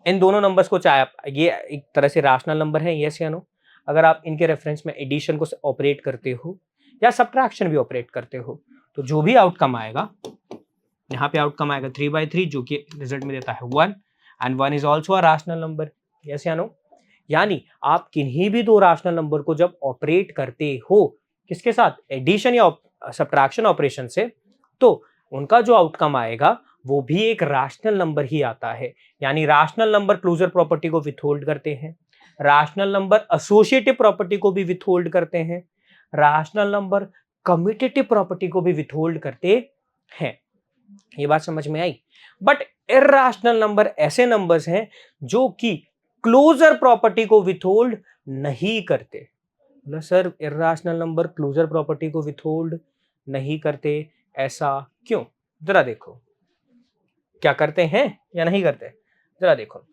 इन दोनों नंबर्स को, चाहे आप ये एक तरह से रैशनल नंबर है, यस या नो, अगर आप इनके रेफरेंस में एडिशन को ऑपरेट करते हो या सब्ट्रैक्शन भी ऑपरेट करते हो, तो जो भी आउटकम आएगा, यहाँ पे आउटकम आएगा 3/3, जो कि रिजल्ट में देता है 1, and 1 is also a rational number, yes या नो। यानी आप किन्हीं भी दो रैशनल नंबर को जब ऑपरेट करते हो, किसके साथ, एडिशन या सब्ट्रैक्शन ऑपरेशन से, तो उनका जो आउटकम आएगा वो भी एक रैशनल नंबर ही आता है। यानी रैशनल नंबर क्लोजर प्रॉपर्टी को विथहोल्ड करते हैं, रैशनल नंबर एसोसिएटिव प्रॉपर्टी को भी विथहोल्ड करते हैं, रैशनल नंबर कम्यूटेटिव प्रॉपर्टी को भी विथहोल्ड करते हैं। ये बात समझ में आई। बट इरैशनल नंबर ऐसे नंबर्स हैं जो कि क्लोजर प्रॉपर्टी को विथहोल्ड नहीं करते। बोला sir irrational number closure property को विथहोल्ड नहीं करते, ऐसा क्यों। जरा देखो क्या करते हैं या नहीं करते, जरा देखो।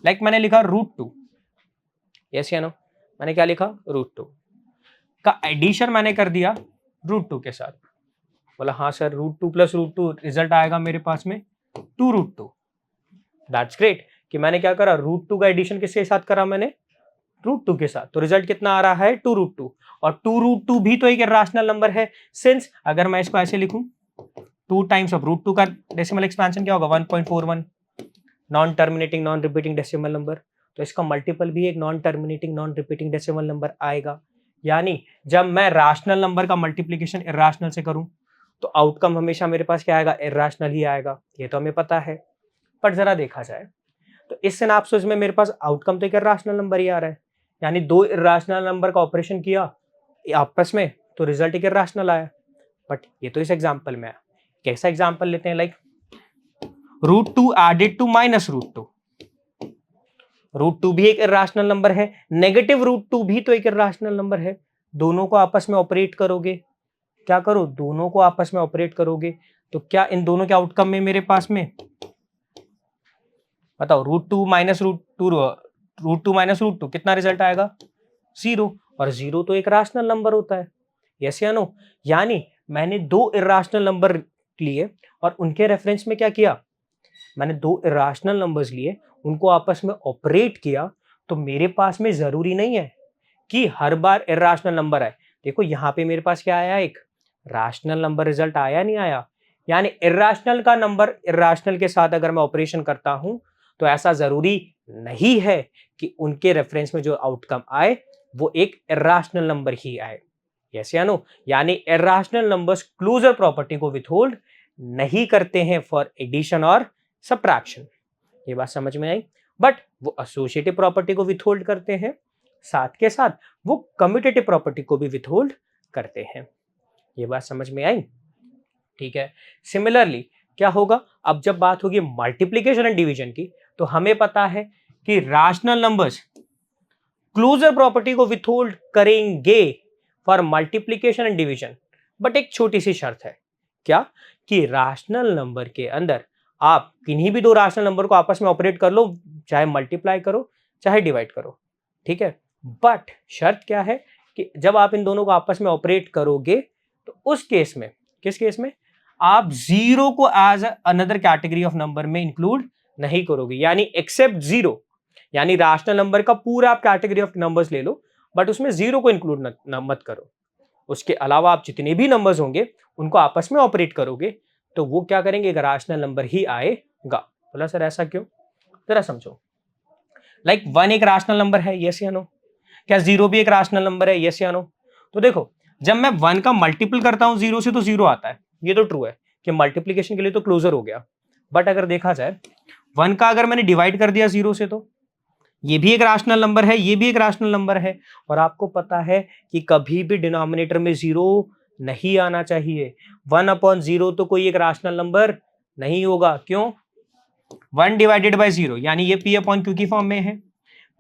लाइक मैंने लिखा √2, यस या नो, मैंने क्या लिखा, √2 का एडिशन मैंने कर दिया √2 के साथ। बोला हाँ सर, √2 + √2 रिजल्ट आएगा मेरे पास में 2√2। दैट्स ग्रेट कि मैंने क्या करा, √2 का एडिशन किसके साथ करा, मैंने √2 के साथ, तो रिजल्ट कितना आ रहा है 2√2, और 2√2 भी तो एक इरैशनल नंबर है, सिंस अगर मैं इसको ऐसे लिखूं 2 टाइम्स ऑफ √2 का डेसिमल एक्सपेंशन क्या होगा 1.41, non terminating non repeating decimal number, तो तो इसका मल्टीपल भी एक non terminating non repeating decimal number आएगा। यानी जब मैं रैशनल नंबर का मल्टीप्लिकेशन इर्राशनल से करूं तो आउटकम हमेशा मेरे पास क्या आएगा, इर्राशनल ही आएगा, ये तो हमें पता है। पर जरा देखा जाए तो इस सिनेरियो में मेरे पास आउटकम तो एक इर्राशनल नंबर ही आ रहा है, यानी दो इर्राशनल नंबर का ऑपरेशन किया आपस में तो रिजल्ट एक इर्राशनल आया। बट ये तो इस एग्जांपल में है। कैसा एग्जांपल लेते हैं, लाइक √2 एडेड टू -√2। √2 भी एक इर्राशनल नंबर है, नेगेटिव √2 भी तो एक इर्राशनल नंबर है। दोनों को आपस में ऑपरेट करोगे, क्या करो, दोनों को आपस में ऑपरेट करोगे तो क्या इन दोनों के आउटकम में मेरे पास में बताओ √2 -√2 कितना रिजल्ट आएगा, 0। और 0 तो एक राशनल नंबर होता है, यस या नो। यानी मैंने दो इर्राशनल नंबर लिए और उनके रेफरेंस में क्या किया, मैंने दो इर्राशनल नंबर्स लिए, उनको आपस में ऑपरेट किया, तो मेरे पास में जरूरी नहीं है कि हर बार इर्राशनल नंबर आए। देखो यहां पे मेरे पास क्या आया, एक राशनल नंबर रिजल्ट आया, नहीं आया। यानी इर्राशनल का नंबर इर्राशनल के साथ अगर मैं ऑपरेशन करता हूं तो ऐसा जरूरी नहीं है कि उनके रेफरेंस में जो आउटकम आए वो एक इर्राशनल नंबर ही आए, यस या नो। यानी इर्राशनल नंबर्स क्लोजर प्रॉपर्टी को विथहोल्ड नहीं करते हैं फॉर एडिशन और सब्ट्रैक्शन, ये बात समझ में आई। बट वो एसोसिएटिव प्रॉपर्टी को विथहोल्ड करते हैं, साथ के साथ वो कम्यूटेटिव प्रॉपर्टी को भी विथहोल्ड करते हैं, ये बात समझ में आई, ठीक है। सिमिलरली क्या होगा, अब जब बात होगी मल्टीप्लिकेशन एंड डिवीजन की, तो हमें पता है कि रैशनल नंबर्स क्लोजर प्रॉपर्टी को विथहोल्ड करेंगे for multiplication and division. But एक छोटी सी शर्त है, क्या, कि रैशनल नंबर के अंदर आप किन्हीं भी दो रैशनल नंबर को आपस में ऑपरेट कर लो, चाहे मल्टीप्लाई करो चाहे डिवाइड करो, ठीक है। बट शर्त क्या है कि जब आप इन दोनों को आपस में ऑपरेट करोगे तो उस केस में, किस केस में, आप जीरो को as another category of number में इंक्लूड नहीं करोगे, यानी एक्सेप्ट जीरो। यानी रैशनल नंबर का पूरा आप कैटेगरी ऑफ नंबर्स ले लो, बट उसमें जीरो को इंक्लूड मत करो। उसके अलावा आप जितने भी नंबर्स होंगे उनको आपस में ऑपरेट करोगे तो वो क्या करेंगे, एक रैशनल नंबर ही आएगा। बोला सर ऐसा क्यों, जरा समझो। लाइक 1 एक रैशनल नंबर है, यस या नो। क्या 0 भी एक रैशनल नंबर है, यस या नो। तो देखो जब मैं 1 का मल्टीपल करता हूं 0 से तो 0 आता है, ये तो ट्रू है कि मल्टीप्लिकेशन के लिए तो क्लोजर हो गया। बट अगर देखा जाए 1 का अगर मैंने डिवाइड कर दिया 0 से तो ये भी एक रैशनल नंबर है, ये भी एक रैशनल नंबर है। और आपको पता है कि कभी भी डिनोमिनेटर में 0 नहीं आना चाहिए। 1/0 तो कोई एक रैशनल नंबर नहीं होगा, क्यों, 1 डिवाइडेड बाई 0, यानी ये P/Q की फॉर्म में है।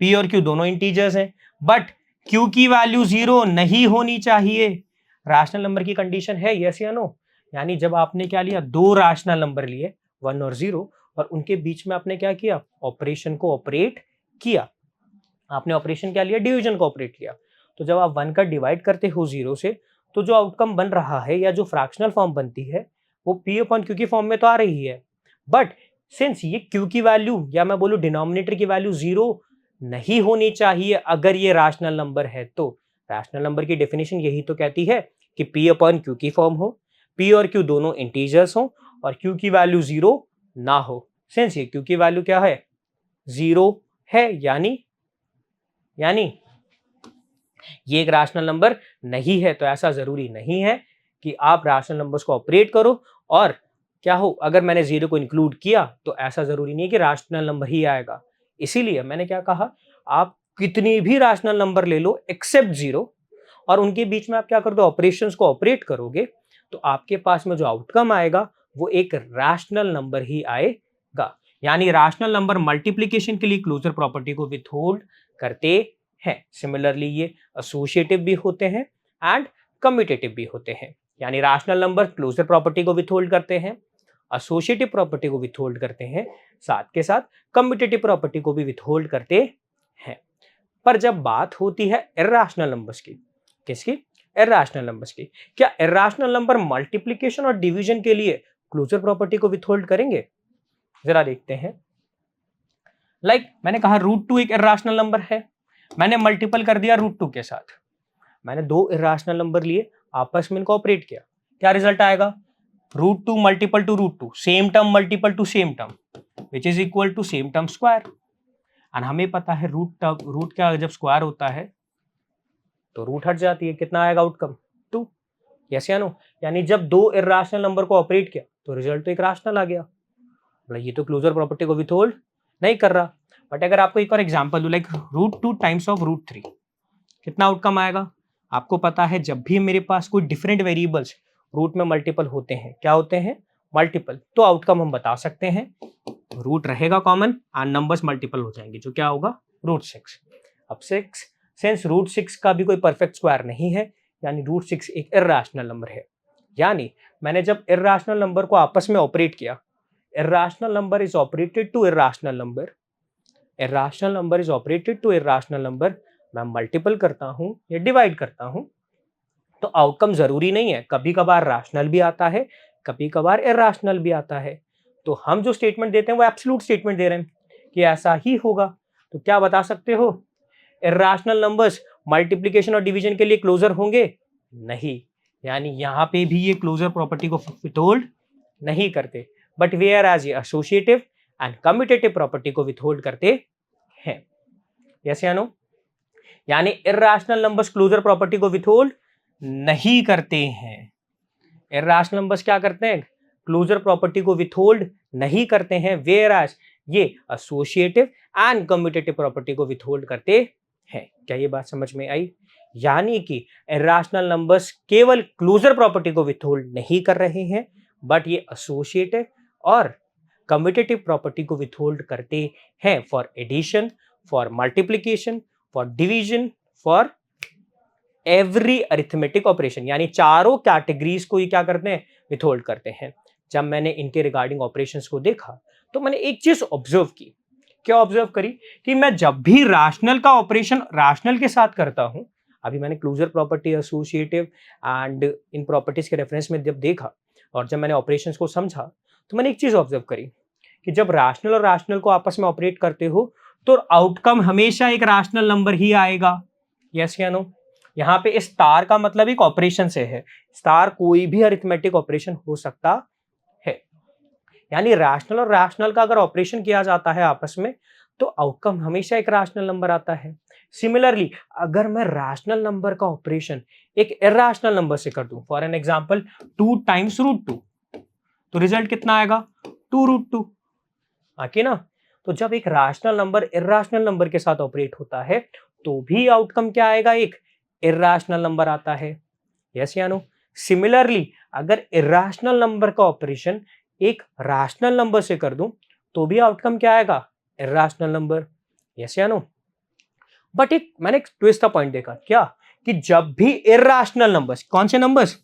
P और Q दोनों इंटीजर्स हैं, बट Q की वैल्यू 0 नहीं होनी चाहिए। रैशनल नंबर की कंडीशन है, यस या नो। यानी जब आपने क्या लिया, दो रैशनल नंबर लिए 1 और 0, और उनके बीच में आपने क्या किया, ऑपरेशन को ऑपरेट किया। आपने ऑपरेशन क्या लिया, डिवीजन को ऑपरेट किया। तो जब आप 1 का डिवाइड करते हो 0 से तो जो आउटकम बन रहा है या जो फ्रैक्शनल फॉर्म बनती है वो P/Q की फॉर्म में तो आ रही है। बट सिंस ये Q की वैल्यू या मैं बोलूं डिनोमिनेटर की वैल्यू 0 नहीं होनी चाहिए अगर ये रैशनल नंबर है, तो रैशनल नंबर की डेफिनेशन यही तो कहती है कि P/Q की फॉर्म हो, P और Q दोनों इंटीजर्स हो और Q की वैल्यू 0 ना हो। सिंस ये Q की वैल्यू क्या है, 0 है, यानी ये एक रैशनल नंबर नहीं है। तो ऐसा जरूरी नहीं है कि आप रैशनल नंबर्स को ऑपरेट करो और क्या हो, अगर मैंने 0 को इंक्लूड किया तो ऐसा जरूरी नहीं है कि रैशनल नंबर ही आएगा। इसीलिए मैंने क्या कहा, आप कितनी भी रैशनल नंबर ले लो एक्सेप्ट 0 और उनके बीच में आप क्या कर दो, ऑपरेशंस को ऑपरेट करोगे तो आपके पास में जो आउटकम आएगा वो एक रैशनल नंबर ही आएगा। यानी रैशनल नंबर मल्टीप्लिकेशन के लिए क्लोजर प्रॉपर्टी को विथहोल्ड करते हैं। सिमिलरली ये एसोसिएटिव भी होते हैं एंड कम्यूटेटिव भी होते हैं। यानी रैशनल नंबर क्लोजर प्रॉपर्टी को विथहोल्ड करते हैं, एसोसिएटिव प्रॉपर्टी को विथहोल्ड करते हैं, साथ के साथ कम्यूटेटिव प्रॉपर्टी को भी विथहोल्ड करते हैं। पर जब बात होती है इर्रेशनल नंबर्स की, किसकी, इर्रेशनल नंबर्स की, क्या इर्रेशनल नंबर मल्टीप्लिकेशन और डिवीजन के लिए क्लोजर प्रॉपर्टी को विथहोल्ड करेंगे, जरा देखते हैं। लाइक मैंने कहा √2 एक इर्रेशनल नंबर है, मैंने मल्टीपल कर दिया √2 के साथ, मैंने दो इर्रेशनल नंबर लिए आपस में इनको ऑपरेट किया, क्या रिजल्ट आएगा, √2 multiple to √2, same term multiple to same term which is equal to same term square. And हमें पता है रूट का जब स्क्वायर होता है तो रूट हट जाती है, कितना आएगा आउटकम 2। यस या नो? यानी जब दो इर्राशनल नंबर को ऑपरेट किया तो रिजल्ट तो एक राशनल आ गया। मतलब ये तो क्लोजर प्रॉपर्टी को विथहोल्ड नहीं कर रहा। बट अगर आपको एक और एग्जांपल दूं, लाइक √2 टाइम्स ऑफ √3, कितना आउटकम आएगा? आपको पता है जब भी मेरे पास कोई डिफरेंट वेरिएबल्स रूट में मल्टीपल होते हैं, क्या होते हैं? मल्टीपल, तो आउटकम हम बता सकते हैं रूट रहेगा कॉमन एंड नंबर्स मल्टीपल हो जाएंगे, जो क्या होगा? √6। अब 6 सिंस √6 का भी कोई परफेक्ट स्क्वायर नहीं है, यानी √6 एक इर्राशनल नंबर है। यानी मैंने जब इर्राशनल नंबर को आपस में ऑपरेट किया, irrational number is operated to irrational number, irrational number is operated to irrational number, मैं मल्टीपल करता हूं या डिवाइड करता हूं तो आउटकम जरूरी नहीं है, कभी कभार राशनल भी आता है, कभी कभार इर्राशनल भी आता है। तो हम जो स्टेटमेंट देते हैं वो एब्सोल्यूट स्टेटमेंट दे रहे हैं कि ऐसा ही होगा। तो क्या बता सकते हो? इर्राशनल नंबर्स मल्टीप्लिकेशन और डिवीजन के लिए क्लोजर होंगे? नहीं, यानी यहां पे भी ये क्लोजर प्रॉपर्टी को विथहोल्ड नहीं करते, बट वेयर एज ये एसोसिएटिव एंड कम्यूटेटिव प्रॉपर्टी को विथहोल्ड करते हैं। यस या नो? यानी इर्राशनल नंबर्स क्लोजर प्रॉपर्टी को विथहोल्ड नहीं करते हैं। इर्राशनल नंबर्स क्या करते हैं? क्लोजर प्रॉपर्टी को विथहोल्ड नहीं करते हैं, वेयर एज ये एसोसिएटिव एंड कम्यूटेटिव प्रॉपर्टी को विथहोल्ड करते हैं। क्या ये बात समझ में आई? यानी कि इर्राशनल नंबर्स केवल क्लोजर प्रॉपर्टी को विथहोल्ड नहीं कर रहे हैं, बट ये एसोसिएटिव और कम्यूटेटिव प्रॉपर्टी को विथहोल्ड करते हैं for addition, for multiplication, for division, for every arithmetic operation. यानी चारों कैटेगरीज को ये क्या करते हैं? विथहोल्ड करते हैं। जब मैंने इनके रिगार्डिंग ऑपरेशंस को देखा तो मैंने एक चीज ऑब्जर्व की। क्या ऑब्जर्व करी? कि मैं जब भी राशनल का ऑपरेशन राशनल के साथ करता हूं, अभी मैंने क्लोजर प्रॉपर्टी, एसोसिएटिव एंड इन प्रॉपर्टीज के रेफरेंस में जब देखा और जब मैंने ऑपरेशंस को समझा तो मैंने एक चीज ऑब्जर्व करी कि जब राशनल और राशनल को आपस में ऑपरेट करते हो तो आउटकम हमेशा एक राशनल नंबर ही आएगा। यस या नो? यहाँ पे स्टार का मतलब एक ऑपरेशन से है, स्टार कोई भी अरिथमेटिक ऑपरेशन हो सकता है। यानी रैशनल और रैशनल का अगर ऑपरेशन किया जाता है आपस में तो आउटकम हमेशा एक रैशनल नंबर आता है। सिमिलरली अगर मैं रैशनल नंबर का ऑपरेशन एक इर्रेशनल नंबर से कर दूं, फॉर एन एग्जांपल 2 टाइम्स √2, तो रिजल्ट कितना आएगा? 2√2। आके ना? तो जब एक रैशनल नंबर इर्रेशनल नंबर के साथ ऑपरेट होता है तो भी आउटकम क्या आएगा? एक इर्रेशनल नंबर आता है। यस या नो? सिमिलरली अगर इर्रेशनल नंबर का ऑपरेशन एक रैशनल नंबर से कर दूं तो भी आउटकम क्या आएगा? Irrational number. यस या नो? बट मैंने एक ट्विस्ट का पॉइंट देखा, क्या? कि जब भी इर्रेशनल नंबर्स, कौन से नंबर्स?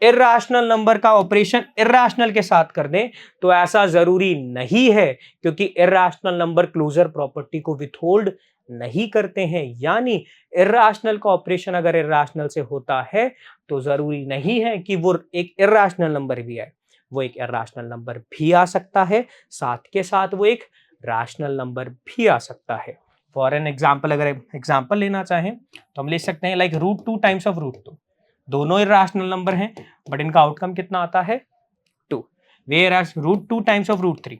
इर्रेशनल नंबर का ऑपरेशन इर्रेशनल के साथ कर दें तो ऐसा जरूरी नहीं है, क्योंकि इर्रेशनल नंबर क्लोजर प्रॉपर्टी को विथहोल्ड नहीं करते हैं। यानी इर्रेशनल का ऑपरेशन अगर इर्रेशनल से होता है तो जरूरी नहीं है कि वो एक इर्रेशनल नंबर भी आए, वो एक इर्रेशनल नंबर भी आ सकता है, साथ के साथ वो एक रैशनल नंबर भी आ सकता है। फॉर एन एग्जाम्पल, अगर एग्जाम्पल लेना चाहें तो हम ले सकते हैं लाइक √2 टाइम्स ऑफ √2, दोनों इर्रेशनल नंबर हैं बट इनका आउटकम कितना आता है? 2। वेयर एज √2 टाइम्स ऑफ √3,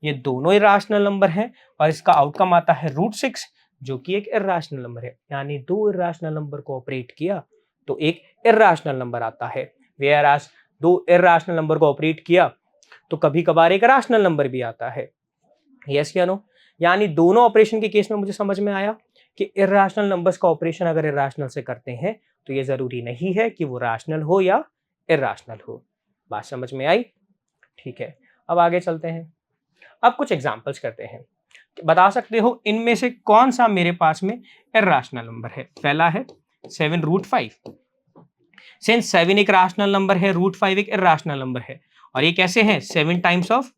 ये दोनों इर्रेशनल नंबर हैं और इसका आउटकम आता है √6, जो कि एक इर्रेशनल नंबर है। यानी दो इर्रेशनल नंबर को ऑपरेट किया तो एक इर्रेशनल नंबर आता है। वेयर एज दो इर्रेशनल नंबर को ऑपरेट किया तो कभी कभार एक रैशनल नंबर भी आता है। यस या नो? यानी दोनों ऑपरेशन के केस में मुझे समझ में आया कि इर्रेशनल नंबर्स का ऑपरेशन अगर इर्रेशनल से करते हैं तो ये जरूरी नहीं है कि वो रैशनल हो या इर्रेशनल हो। बात समझ में आई? ठीक है, अब आगे चलते हैं। अब कुछ एग्जांपल्स करते हैं। बता सकते हो इनमें से कौन सा मेरे पास में इर्रेशनल नंबर है? पहला है 7√5। सिंस 7 एक रैशनल नंबर है, √5 एक इर्रेशनल नंबर है, और ये कैसे हैं? 7 टाइम्स ऑफ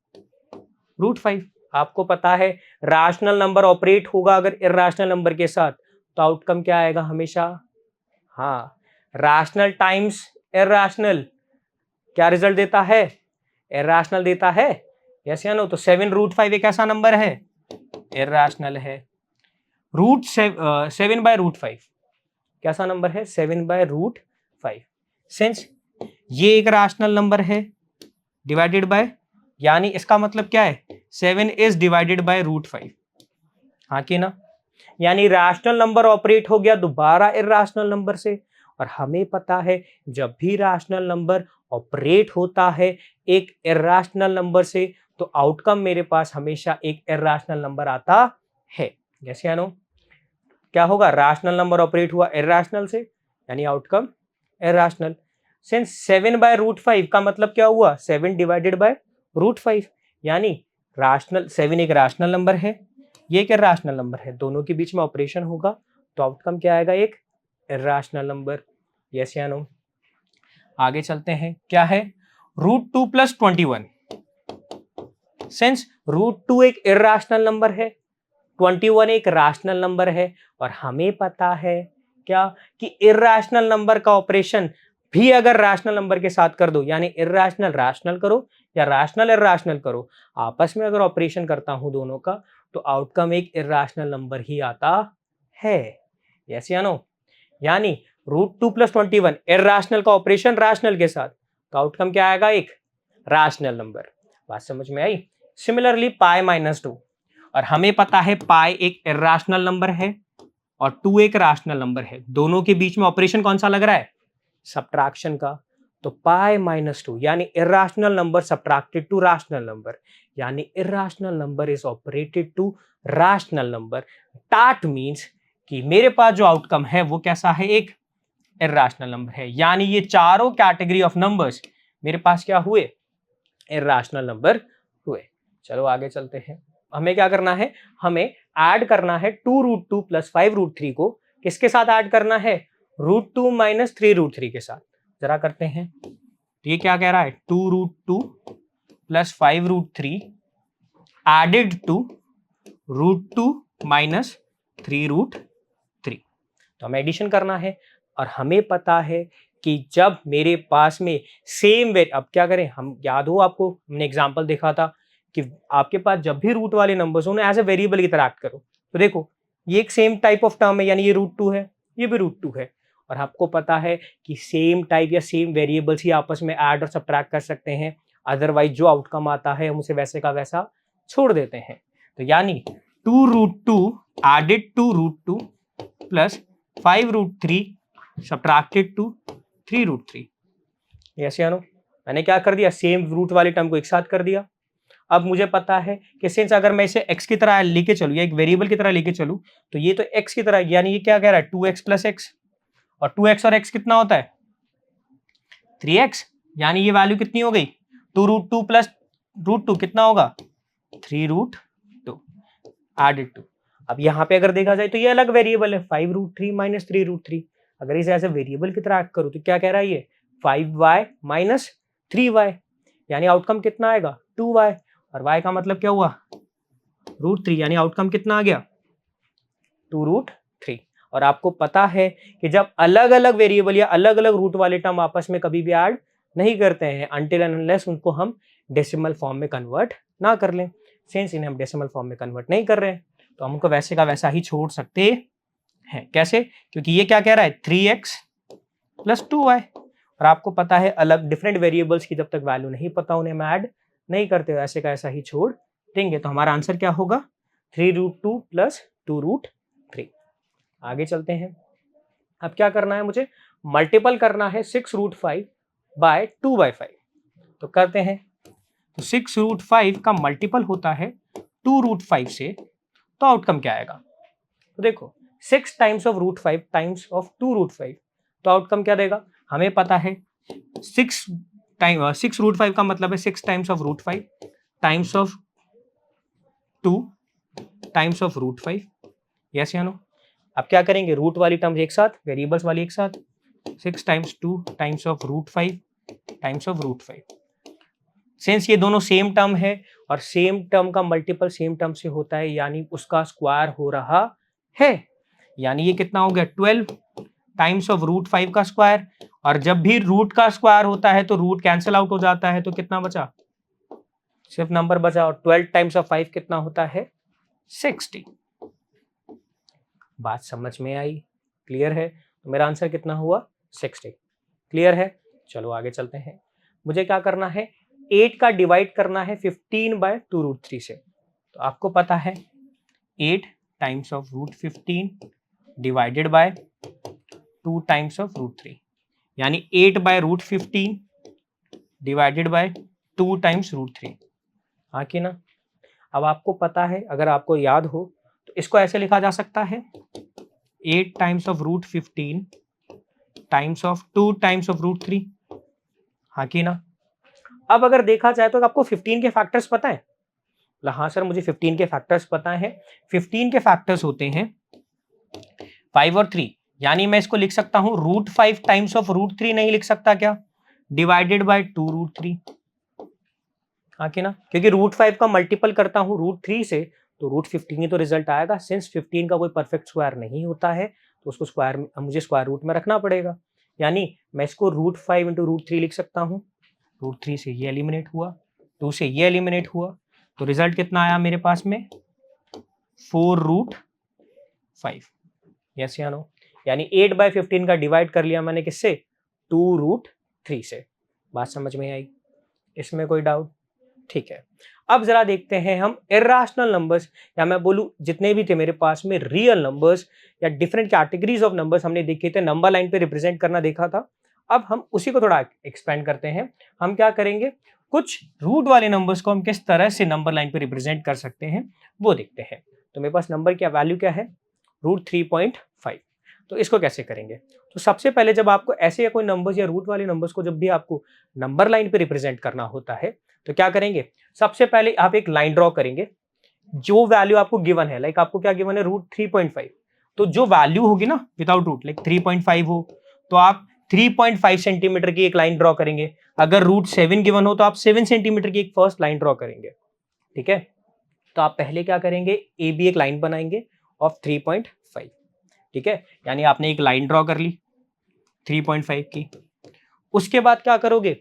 √5। आपको पता है रैशनल नंबर ऑपरेट होगा अगर इर्रेशनल नंबर के साथ तो आउटकम क्या आएगा हमेशा? हाँ, रैशनल टाइम्स इर्रेशनल क्या रिजल्ट देता है? इर्रेशनल देता है। यस या नो? तो 7√5 एक ऐसा नंबर है, इर्रेशनल है। √7/√5 कैसा नंबर है? 7/√5। सिंस ये एक रैशनल नंबर है डिवाइडेड बाय, यानी इसका मतलब क्या है? 7 इज डिवाइडेड बाय √5। हाँ कि ना? यानी रैशनल नंबर ऑपरेट हो गया दोबारा इर्रेशनल नंबर से, और हमें पता है जब भी रैशनल नंबर ऑपरेट होता है एक इर्रेशनल नंबर से तो आउटकम मेरे पास हमेशा एक इर्रेशनल नंबर आता है। जैसे नो क्या होगा, रैशनल नंबर ऑपरेट हुआ इर्रेशनल से यानी आउटकम इर्रेशनल। सिंस 7/√5 का मतलब क्या हुआ, 7 डिवाइडेड बाय √5, यानी रैशनल 7 एक रैशनल नंबर है, ये एक इर्रेशनल नंबर है, दोनों के बीच में ऑपरेशन होगा तो आउटकम क्या आएगा, एक इर्रेशनल नंबर। यस या नो? आगे चलते हैं, क्या है √2 + 21। सिंस √2 एक इर्रेशनल नंबर है, 21 एक रैशनल नंबर है, और हमें पता है क्या कि इर्रेशनल नंबर का ऑपरेशन भी अगर रैशनल नंबर के साथ कर दो, यानी इर्रेशनल रैशनल करो या रैशनल इर्रेशनल करो, आपस में अगर ऑपरेशन करता हूं दोनों का तो आउटकम एक इर्रेशनल नंबर ही आता है। यस या नो? यानी √2 + 21 इर्रेशनल का ऑपरेशन रैशनल के साथ तो आउटकम क्या आएगा, एक रैशनल नंबर। बात समझ में आई? सिमिलरली π-2, और हमें पता है पाई एक इर्रेशनल नंबर है और 2 एक रैशनल नंबर है, दोनों के बीच में ऑपरेशन कौन सा लग रहा है, सब्ट्रैक्शन का। तो π-2 यानी irrational number subtracted to rational number, यानी irrational number is operated to rational number. That means कि मेरे पास जो आउटकम है वो कैसा है, एक इर्रेशनल नंबर है, यानी ये चारों कैटेगरी ऑफ नंबर्स मेरे पास क्या हुए, इर्रेशनल नंबर हुए। चलो आगे चलते हैं, हमें क्या करना है, हमें ऐड करना है 2√2 + 5√3 को किसके साथ ऐड करना है, √2 - 3√3 के साथ। जरा करते हैं, तो ये क्या कह रहा है, 2√2 + 5√3 एडेड टू √2 - 3√3। तो हमें एडिशन करना है, और हमें पता है कि जब मेरे पास में सेम वेट, अब क्या करें हम, याद हो आपको हमने एग्जांपल देखा था कि आपके पास जब भी रूट वाले नंबर्स हो ना एज ए वेरिएबल की तरह एक्ट करो। तो देखो ये एक सेम टाइप ऑफ टर्म है, यानी ये √2 है, ये भी √2 है, और आपको पता है कि सेम टाइप या सेम वेरिएबल्स ही आपस में ऐड और सब्ट्रैक्ट कर सकते हैं, अदरवाइज जो आउटकम आता है हम उसे वैसे का वैसा छोड़ देते हैं। तो यानी 2√2 added to √2 + 5√3 subtracted to 3√3। Yes या नो? मैंने क्या कर दिया, सेम रूट वाले टर्म को एक साथ कर दिया। अब मुझे पता है कि सिंस अगर मैं इसे x की तरह लेके चलूँ या एक वेरिएबल की तरह लेके चलूँ तो ये तो x की तरह, यानी ये क्या कह रहा है, 2x + x, और 2x और x कितना होता है, 3x, यानी ये वैल्यू कितनी हो गई, 2√2 + √2 कितना होगा, 3√2 एडेड टू। अब यहाँ पे अगर देखा जाए तो ये अलग वेरिएबल है, 5√3 - 3√3। अगर इसे ऐसे वेरिएबल की तरह करूँ तो क्या कह रहा है ये, 5y - 3y, यानी आउटकम कितना आएगा, 2y, और y का मतलब क्या हुआ, √3, यानी आउटकम कितना आ गया, 2√3। और आपको पता है कि जब अलग अलग वेरिएबल या अलग अलग रूट वाले टर्म आपस में कभी भी ऐड नहीं करते हैं अनटिल एंड अनलेस उनको हम डेसिमल फॉर्म में कन्वर्ट ना कर लें। सिंस इन्हें हम डेसिमल फॉर्म में कन्वर्ट नहीं कर रहे हैं तो हम उनको वैसे का वैसा ही छोड़ सकते हैं। कैसे, क्योंकि ये क्या कह रहा है, 3x + 2y, और आपको पता है अलग डिफरेंट वेरिएबल्स की जब तक वैल्यू नहीं पता उन्हें हम ऐड नहीं करते, ऐसे का ऐसा ही छोड़ देंगे। तो हमारा आंसर क्या होगा, 3√2 + 2√3। आगे चलते हैं, अब क्या करना है, मुझे मल्टीपल करना है 6√5 / 2/5। तो करते हैं, तो 6√5 का मल्टीपल होता है 2√5 से, तो आउटकम क्या आएगा, तो देखो 6 टाइम्स ऑफ √5 टाइम्स ऑफ 2√5, तो आउटकम क्या देगा, हमें पता है 6√5 का मतलब है 6 times of √5 times of 2 times of √5। Yes या नो? अब क्या करेंगे, रूट वाली टर्म्स एक साथ, वेरिएबल्स वाली एक साथ, 6 times 2 times of √5 times of √5। Since ये दोनों सेम टर्म है और सेम टर्म का मल्टीपल सेम टर्म से होता है, यानी उसका स्क्वायर हो रहा है, यानी ये कितना हो गया, 12 टाइम्स ऑफ √5 का स्क्वायर, और जब भी रूट का स्क्वायर होता है तो रूट कैंसिल आउट हो जाता है, तो कितना बचा, सिर्फ नंबर बचा, और 12 टाइम्स ऑफ 5 कितना होता है, 60। बात समझ में आई, क्लियर है? तो मेरा आंसर कितना हुआ, 60। क्लियर है? चलो आगे चलते हैं, मुझे क्या करना है, 8 का डिवाइड करना है 15/2√3 से। तो आपको पता है 8 times of root 15 divided by 2 times of root 3, यानी 8 by root 15 divided by 2 times root 3। हाँ कि ना? अब आपको पता है, अगर आपको याद हो तो इसको ऐसे लिखा जा सकता है 8 times of root 15 times of 2 times of root 3। हाँ कि ना? अब अगर देखा जाए तो आपको 15 के फैक्टर्स पता है? हाँ सर, मुझे 15 के फैक्टर्स पता है। 15 के फैक्टर्स होते हैं 5 और 3, यानी मैं इसको लिख सकता हूं रूट 5 टाइम्स ऑफ रूट 3 नहीं लिख सकता क्या? Divided by 2 root 3। हाँ कि ना? क्योंकि रूट 5 का मल्टीपल करता हूं रूट 3 से तो रूट 15 ही तो रिजल्ट आएगा। सिंस 15 का कोई परफेक्ट स्क्वायर नहीं होता है तो उसको स्क्वायर मुझे स्क्वायर रूट में रखना पड़ेगा, यानी मैं इसको रूट 5 इंटू रूट 3 लिख सकता हूं। रूट 3 से ये एलिमिनेट हुआ, 2 से ये एलिमिनेट हुआ, तो रिजल्ट कितना आया मेरे पास में? 4 रूट 5। यस या नो? यानी 8 बाय 15 का डिवाइड कर लिया मैंने किससे? 2 रूट 3 से। बात समझ में आई? इसमें कोई डाउट? ठीक है। अब जरा देखते हैं हम इर्रेशनल नंबर्स, या मैं बोलूं जितने भी थे मेरे पास में रियल नंबर्स या डिफरेंट कैटेगरीज ऑफ नंबर्स हमने देखे थे, नंबर लाइन पे रिप्रेजेंट करना देखा था। अब हम उसी को थोड़ा एक्सपेंड करते हैं। हम क्या करेंगे, कुछ रूट वाले नंबर्स को हम किस तरह से नंबर लाइन पे रिप्रेजेंट कर सकते हैं वो देखते हैं। तो मेरे पास नंबर क्या वैल्यू क्या है? रूट 3.5। तो इसको कैसे करेंगे? तो सबसे पहले जब आपको ऐसे कोई नंबर्स या रूट वाले नंबर्स को जब भी आपको नंबर लाइन पे रिप्रेजेंट करना होता है तो क्या करेंगे, सबसे पहले आप एक लाइन ड्रॉ करेंगे। जो वैल्यू आपको गिवन है, लाइक आपको क्या गिवन है? रूट 3.5। तो जो वैल्यू होगी ना विदाउट रूट, लाइक 3.5 हो तो आप 3.5 सेंटीमीटर की एक लाइन ड्रॉ करेंगे। अगर रूट 7 गिवन हो तो आप 7 सेंटीमीटर की एक फर्स्ट लाइन ड्रॉ करेंगे। ठीक है? तो आप पहले क्या करेंगे, ए बी एक लाइन बनाएंगे ऑफ 3.5। ठीक है? यानी आपने एक लाइन ड्रॉ कर ली 3.5 की। उसके बाद क्या करोगे,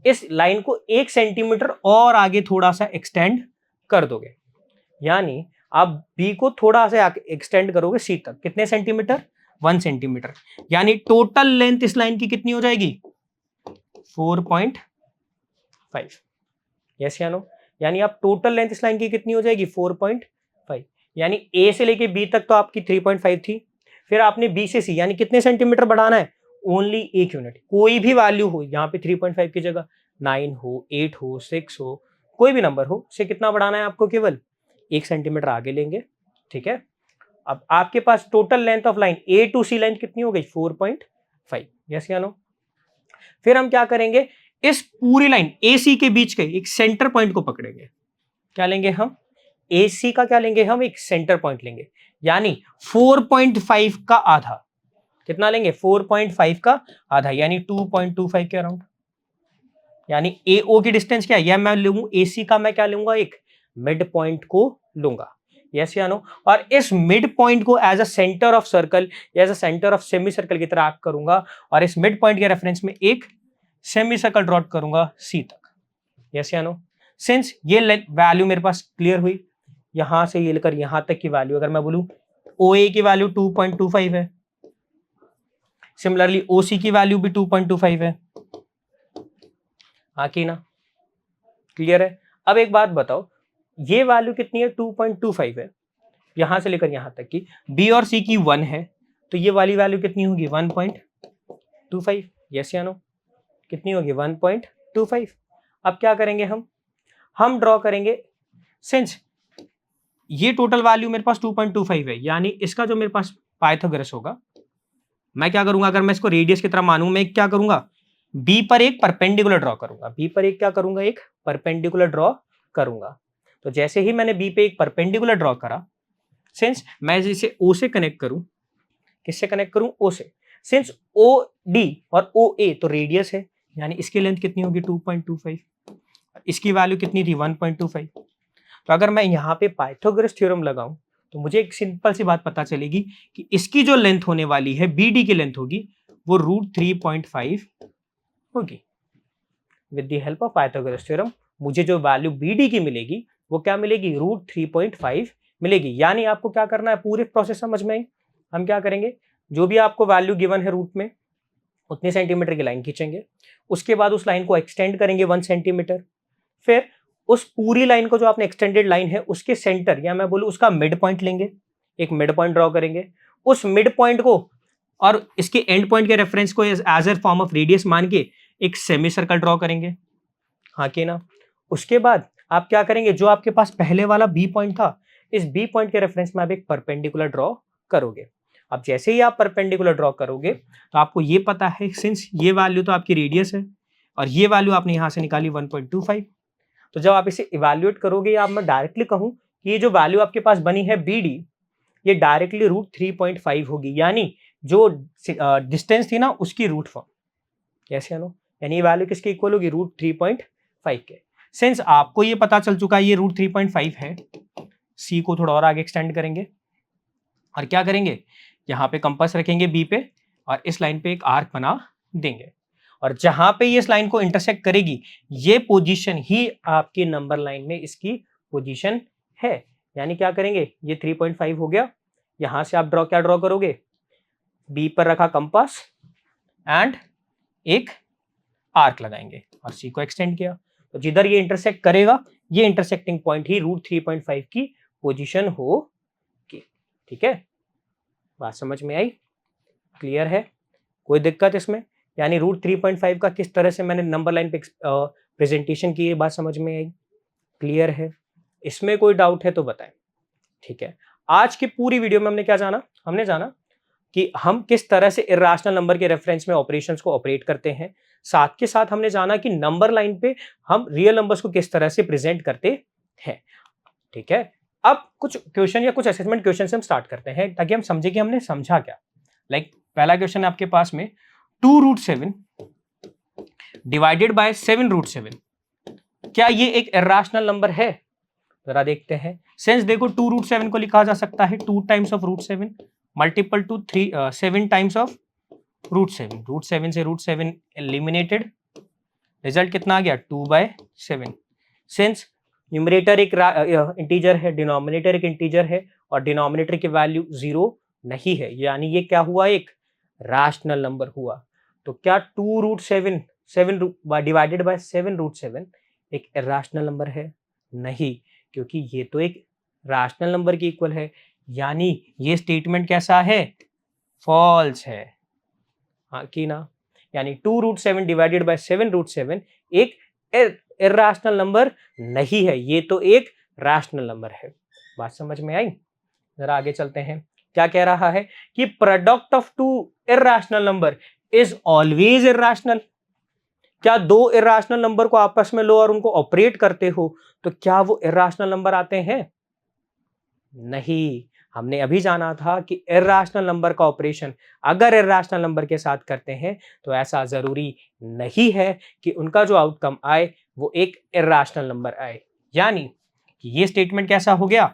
इस लाइन को 1 सेंटीमीटर और आगे थोड़ा सा एक्सटेंड कर दोगे, यानी आप बी को थोड़ा सा एक्सटेंड करोगे सी तक। कितने सेंटीमीटर? 1 सेंटीमीटर। यानी टोटल लेंथ इस लाइन की कितनी हो जाएगी? 4.5। यस या नो? यानी आप टोटल लेंथ इस लाइन की कितनी हो जाएगी? 4.5। यानी ए से लेके बी तक तो आपकी 3.5 थी, फिर आपने बी से सी यानी कितने सेंटीमीटर बढ़ाना है? Only 1 unit. कोई भी वैल्यू हो, यहाँ पे 3.5 की जगह 9 हो, 8 हो, 6 हो, कोई भी नंबर हो, से कितना बढ़ाना है आपको? केवल 1 सेंटीमीटर आगे लेंगे। ठीक है? अब आपके पास total length of line A to C length कितनी हो गई? 4.5। यस या नो? फिर हम क्या करेंगे, इस पूरी लाइन ए सी के बीच के एक सेंटर पॉइंट को पकड़ेंगे। क्या लेंगे हम? ए सी का क्या लेंगे हम? एक सेंटर पॉइंट लेंगे, यानी 4.5 का आधा। कितना लेंगे? 4.5 का आधा, यानी 2.25 के अराउंड। यानी ए ओ की डिस्टेंस क्या है? यह मैं लूंगा ए सी का, मैं क्या लूंगा? एक मिड पॉइंट को लूंगा। यस या नो? और इस मिड पॉइंट को as a centre of circle या as a centre of semicircle की तरह एक्ट करूंगा, और इस मिड पॉइंट के रेफरेंस में एक सेमी सर्कल ड्रॉ करूंगा सी तक। यस या नो? सिंस ये वैल्यू मेरे पास क्लियर हुई, यहां से ये लेकर यहां तक की वैल्यू अगर मैं बोलूं ओ ए की वैल्यू 2.25 है, सिमिलरली ओ सी की वैल्यू भी 2.25 है। हाँ कि ना? क्लियर है? अब एक बात बताओ, ये वैल्यू कितनी है? 2.25 है, यहां से लेकर यहां तक की। बी और सी की 1 है, तो ये वाली वैल्यू कितनी होगी? 1.25। यस या नो? कितनी होगी? 1.25। अब क्या करेंगे हम ड्रॉ करेंगे, सिंस ये टोटल वैल्यू मेरे पास 2.25 है, यानी इसका जो मेरे पास पाइथागोरस होगा, मैं क्या करूंगा, अगर मैं इसको रेडियस की तरह मानूं, मैं क्या करूंगा? बी पर एक परपेंडिकुलर ड्रॉ करूंगा। बी पर एक क्या करूंगा? एक परपेंडिकुलर ड्रॉ करूंगा। तो जैसे ही मैंने बी पे एक परपेंडिकुलर ड्रॉ करा, सिंस मैं इसे ओ से कनेक्ट करूं, किससे कनेक्ट करूं? ओ से। सिंस ओ डी और ओ ए तो रेडियस है, यानी इसकी लेंथ कितनी होगी? 2.25। इसकी वैल्यू कितनी थी? 1.25। तो अगर मैं यहाँ पे पाइथागोरस थ्योरम लगाऊं तो मुझे एक सिंपल सी बात पता चलेगी कि इसकी जो लेंथ होने वाली है, बी डी की लेंथ होगी, वो रूट 3.5 होगी। With the help of Pythagoras theorem मुझे जो वैल्यू बी डी की मिलेगी वो क्या मिलेगी? रूट 3.5 मिलेगी। यानी आपको क्या करना है, पूरे प्रोसेस समझ में आई? हम क्या करेंगे, जो भी आपको वैल्यू गिवन है रूट में, उतने सेंटीमीटर की लाइन खींचेंगे, उसके बाद उस लाइन को एक्सटेंड करेंगे 1 सेंटीमीटर, फिर उस पूरी लाइन को जो आपने एक्सटेंडेड लाइन है उसके सेंटर या मैं बोलूं उसका मिड पॉइंट लेंगे, एक मिड पॉइंट ड्रॉ करेंगे, उस मिड पॉइंट को और इसके एंड पॉइंट के रेफरेंस को as a form of radius मान के एक सेमी सर्कल ड्रॉ करेंगे, हाँ कि ना। उसके बाद आप क्या करेंगे, जो आपके पास पहले वाला बी पॉइंट था, इस बी पॉइंट के रेफरेंस में आप एक परपेंडिकुलर ड्रॉ करोगे। अब जैसे ही आप परपेंडिकुलर ड्रॉ करोगे तो आपको ये पता है, सिंस ये वैल्यू तो आपकी रेडियस है और ये वैल्यू आपने यहां से निकाली 1.25, तो जब आप इसे इवैल्यूएट करोगे या मैं डायरेक्टली कहूं कि ये जो वैल्यू आपके पास बनी है बी डी, ये डायरेक्टली रूट 3.5 होगी, यानी जो डिस्टेंस थी ना उसकी रूट फॉर्म। कैसे नो, यानी ये वैल्यू किसके इक्वल होगी, रूट 3.5 के। सिंस आपको ये पता चल चुका है ये रूट 3.5 है, सी को थोड़ा और आगे एक्सटेंड करेंगे और क्या करेंगे, यहाँ पे कंपास रखेंगे बी पे और इस लाइन पे एक आर्क बना देंगे, और जहां पे ये इस लाइन को इंटरसेक्ट करेगी ये पोजीशन ही आपकी नंबर लाइन में इसकी पोजीशन है। यानी क्या करेंगे, ये 3.5 हो गया, यहां से आप क्या ड्रॉ करोगे, बी पर रखा कंपास एंड एक आर्क लगाएंगे और सी को एक्सटेंड किया, तो जिधर ये इंटरसेक्ट करेगा ये इंटरसेक्टिंग पॉइंट ही रूट 3.5 की पोजीशन होगी। ठीक है, बात समझ में आई, क्लियर है, कोई दिक्कत इसमें? यानी रूट 3.5 का किस तरह से मैंने नंबर लाइन पे प्रेजेंटेशन की, ये बात समझ में आई, क्लियर है? इसमें कोई डाउट है तो बताएं। ठीक है, आज की पूरी वीडियो में हमने क्या जाना, हमने जाना कि हम किस तरह से इर्रेशनल नंबर के रेफरेंस में ऑपरेशंस को ऑपरेट करते हैं, साथ के साथ हमने जाना कि नंबर लाइन पे हम रियल नंबर्स को किस तरह से प्रेजेंट करते हैं। ठीक है, अब कुछ क्वेश्चन या कुछ असेसमेंट क्वेश्चन से हम स्टार्ट करते हैं ताकि हम समझे कि हमने समझा क्या। लाइक पहला क्वेश्चन है आपके पास में 2√7 डिवाइडेड बाय 7√7, क्या ये एक इर्रेशनल नंबर है? जरा देखते हैं। सेंस देखो 2√7 को लिखा जा सकता है 2 times of √7 multiple to 7 times of √7, √7 से √7 एलिमिनेटेड, रिजल्ट कितना आ गया 2/7। सिंस न्यूमरेटर एक इंटीजर है, डिनोमिनेटर एक इंटीजर है और डिनोमिनेटर की वैल्यू 0 नहीं है, यानी ये क्या हुआ, एक रैशनल नंबर हुआ। तो क्या 2√7 7 डिवाइडेड बाय 7√7 एक इर्रेशनल नंबर है? नहीं, क्योंकि ये तो एक रैशनल नंबर के इक्वल है, यानी ये स्टेटमेंट कैसा है, फॉल्स है, हाँ कि ना। यानी 2√7 डिवाइडेड बाय 7√7 एक इर्रेशनल नंबर नहीं है, ये तो एक रैशनल नंबर है। बात समझ में आई? जरा आगे चलते हैं। क्या कह रहा है कि product of two irrational number is always irrational. क्या दो इर्रेशनल नंबर को आपस में लो और उनको ऑपरेट करते हो तो क्या वो इर्रेशनल नंबर आते हैं? नहीं, हमने अभी जाना था कि इर्रेशनल नंबर का ऑपरेशन अगर इर्रेशनल नंबर के साथ करते हैं तो ऐसा जरूरी नहीं है कि उनका जो आउटकम आए वो एक इर्रेशनल नंबर आए, यानी कि ये स्टेटमेंट कैसा हो गया,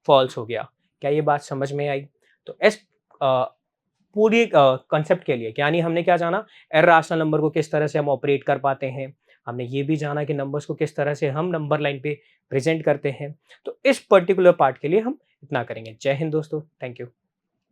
फॉल्स हो गया। क्या ये बात समझ में आई? तो इस पूरी कॉन्सेप्ट के लिए यानी हमने क्या जाना, इर्रेशनल नंबर को किस तरह से हम ऑपरेट कर पाते हैं, हमने ये भी जाना कि नंबर्स को किस तरह से हम नंबर लाइन पे प्रेजेंट करते हैं। तो इस पर्टिकुलर पार्ट के लिए हम इतना करेंगे। जय हिंद दोस्तों, थैंक यू।